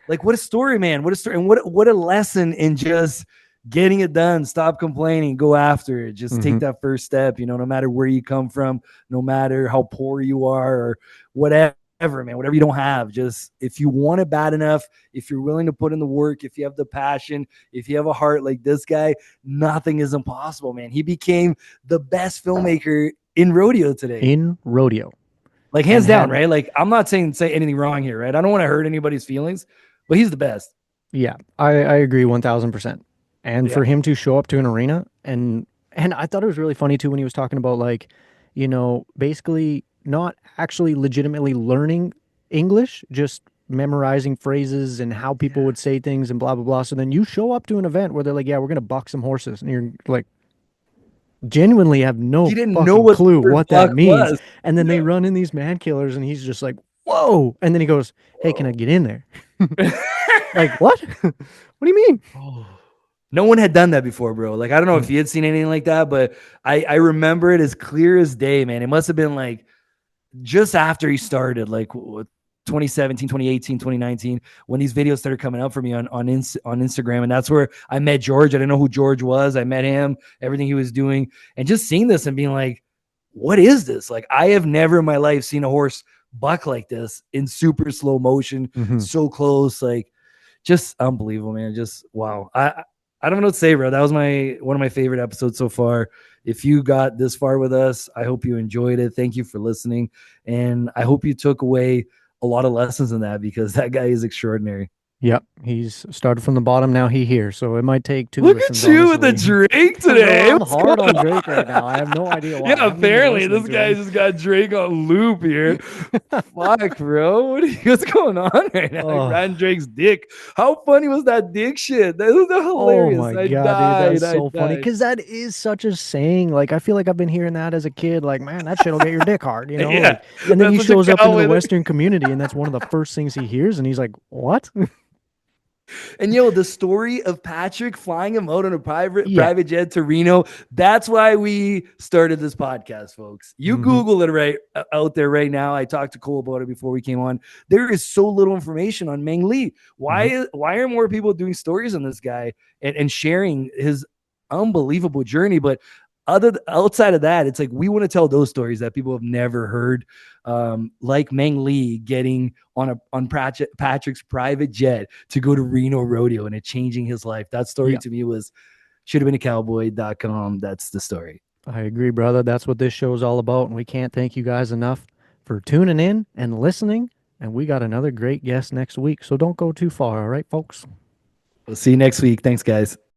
like, what a story, man. What a story. And what a lesson in just getting it done. Stop complaining. Go after it. Just take that first step, no matter where you come from, no matter how poor you are or whatever. Man, whatever you don't have, just if you want it bad enough, if you're willing to put in the work, if you have the passion, if you have a heart like this guy, nothing is impossible, man. He became the best filmmaker in rodeo today. In rodeo. Like, hands down, right? Like, I'm not saying say anything wrong here, right? I don't want to hurt anybody's feelings, but he's the best. Yeah, I agree 1000%. And for him to show up to an arena and I thought it was really funny too when he was talking about like, basically not actually legitimately learning English, just memorizing phrases and how people would say things and blah blah blah. So then you show up to an event where they're like, "Yeah, we're gonna buck some horses," and you're like, genuinely have no He didn't fucking know what clue what that means. was. And then they run in these man killers, and he's just like, "Whoa!" And then he goes, "Hey, can I get in there?" Like, what? What do you mean? No one had done that before, bro. Like, I don't know if you had seen anything like that, but I remember it as clear as day, man. It must have been like just after he started, like 2017, 2018, 2019, when these videos started coming up for me on Instagram. And that's where I met George. I didn't know who George was. I met him, everything he was doing, and just seeing this and being like, what is this? Like, I have never in my life seen a horse buck like this in super slow motion, so close, like just unbelievable, man. Just wow. I don't know what to say, bro. That was one of my favorite episodes so far. If you got this far with us, I hope you enjoyed it. Thank you for listening. And I hope you took away a lot of lessons in that because that guy is extraordinary. Yep, he's started from the bottom. Now he here, so it might take two. Look at you with the Drake today. I'm hard on Drake right now. I have no idea why. Yeah, apparently this guy just got Drake on loop here. Fuck, bro. What's going on right now? Like, riding Drake's dick. How funny was that dick shit? That was hilarious. Oh my I god, died, dude, that's so funny because that is such a saying. Like, I feel like I've been hearing that as a kid. Like, man, that shit'll get your dick hard, Yeah. Like, and then he That's shows up into the Cowboy. Western community, and that's one of the first things he hears, and he's like, "What?" And the story of Patrick flying him out on a private jet to Reno, that's why we started this podcast, folks. You Google it right out there right now. I talked to Cole about it before we came on. There is so little information on Meng Lee. Why are more people doing stories on this guy and sharing his unbelievable journey? But outside of that, it's like we want to tell those stories that people have never heard, like Meng Lee getting on Patrick's private jet to go to Reno Rodeo and it changing his life. That story to me should have been a cowboy.com. That's the story. I agree, brother. That's what this show is all about, and we can't thank you guys enough for tuning in and listening. And we got another great guest next week, so don't go too far, all right, folks? We'll see you next week. Thanks, guys.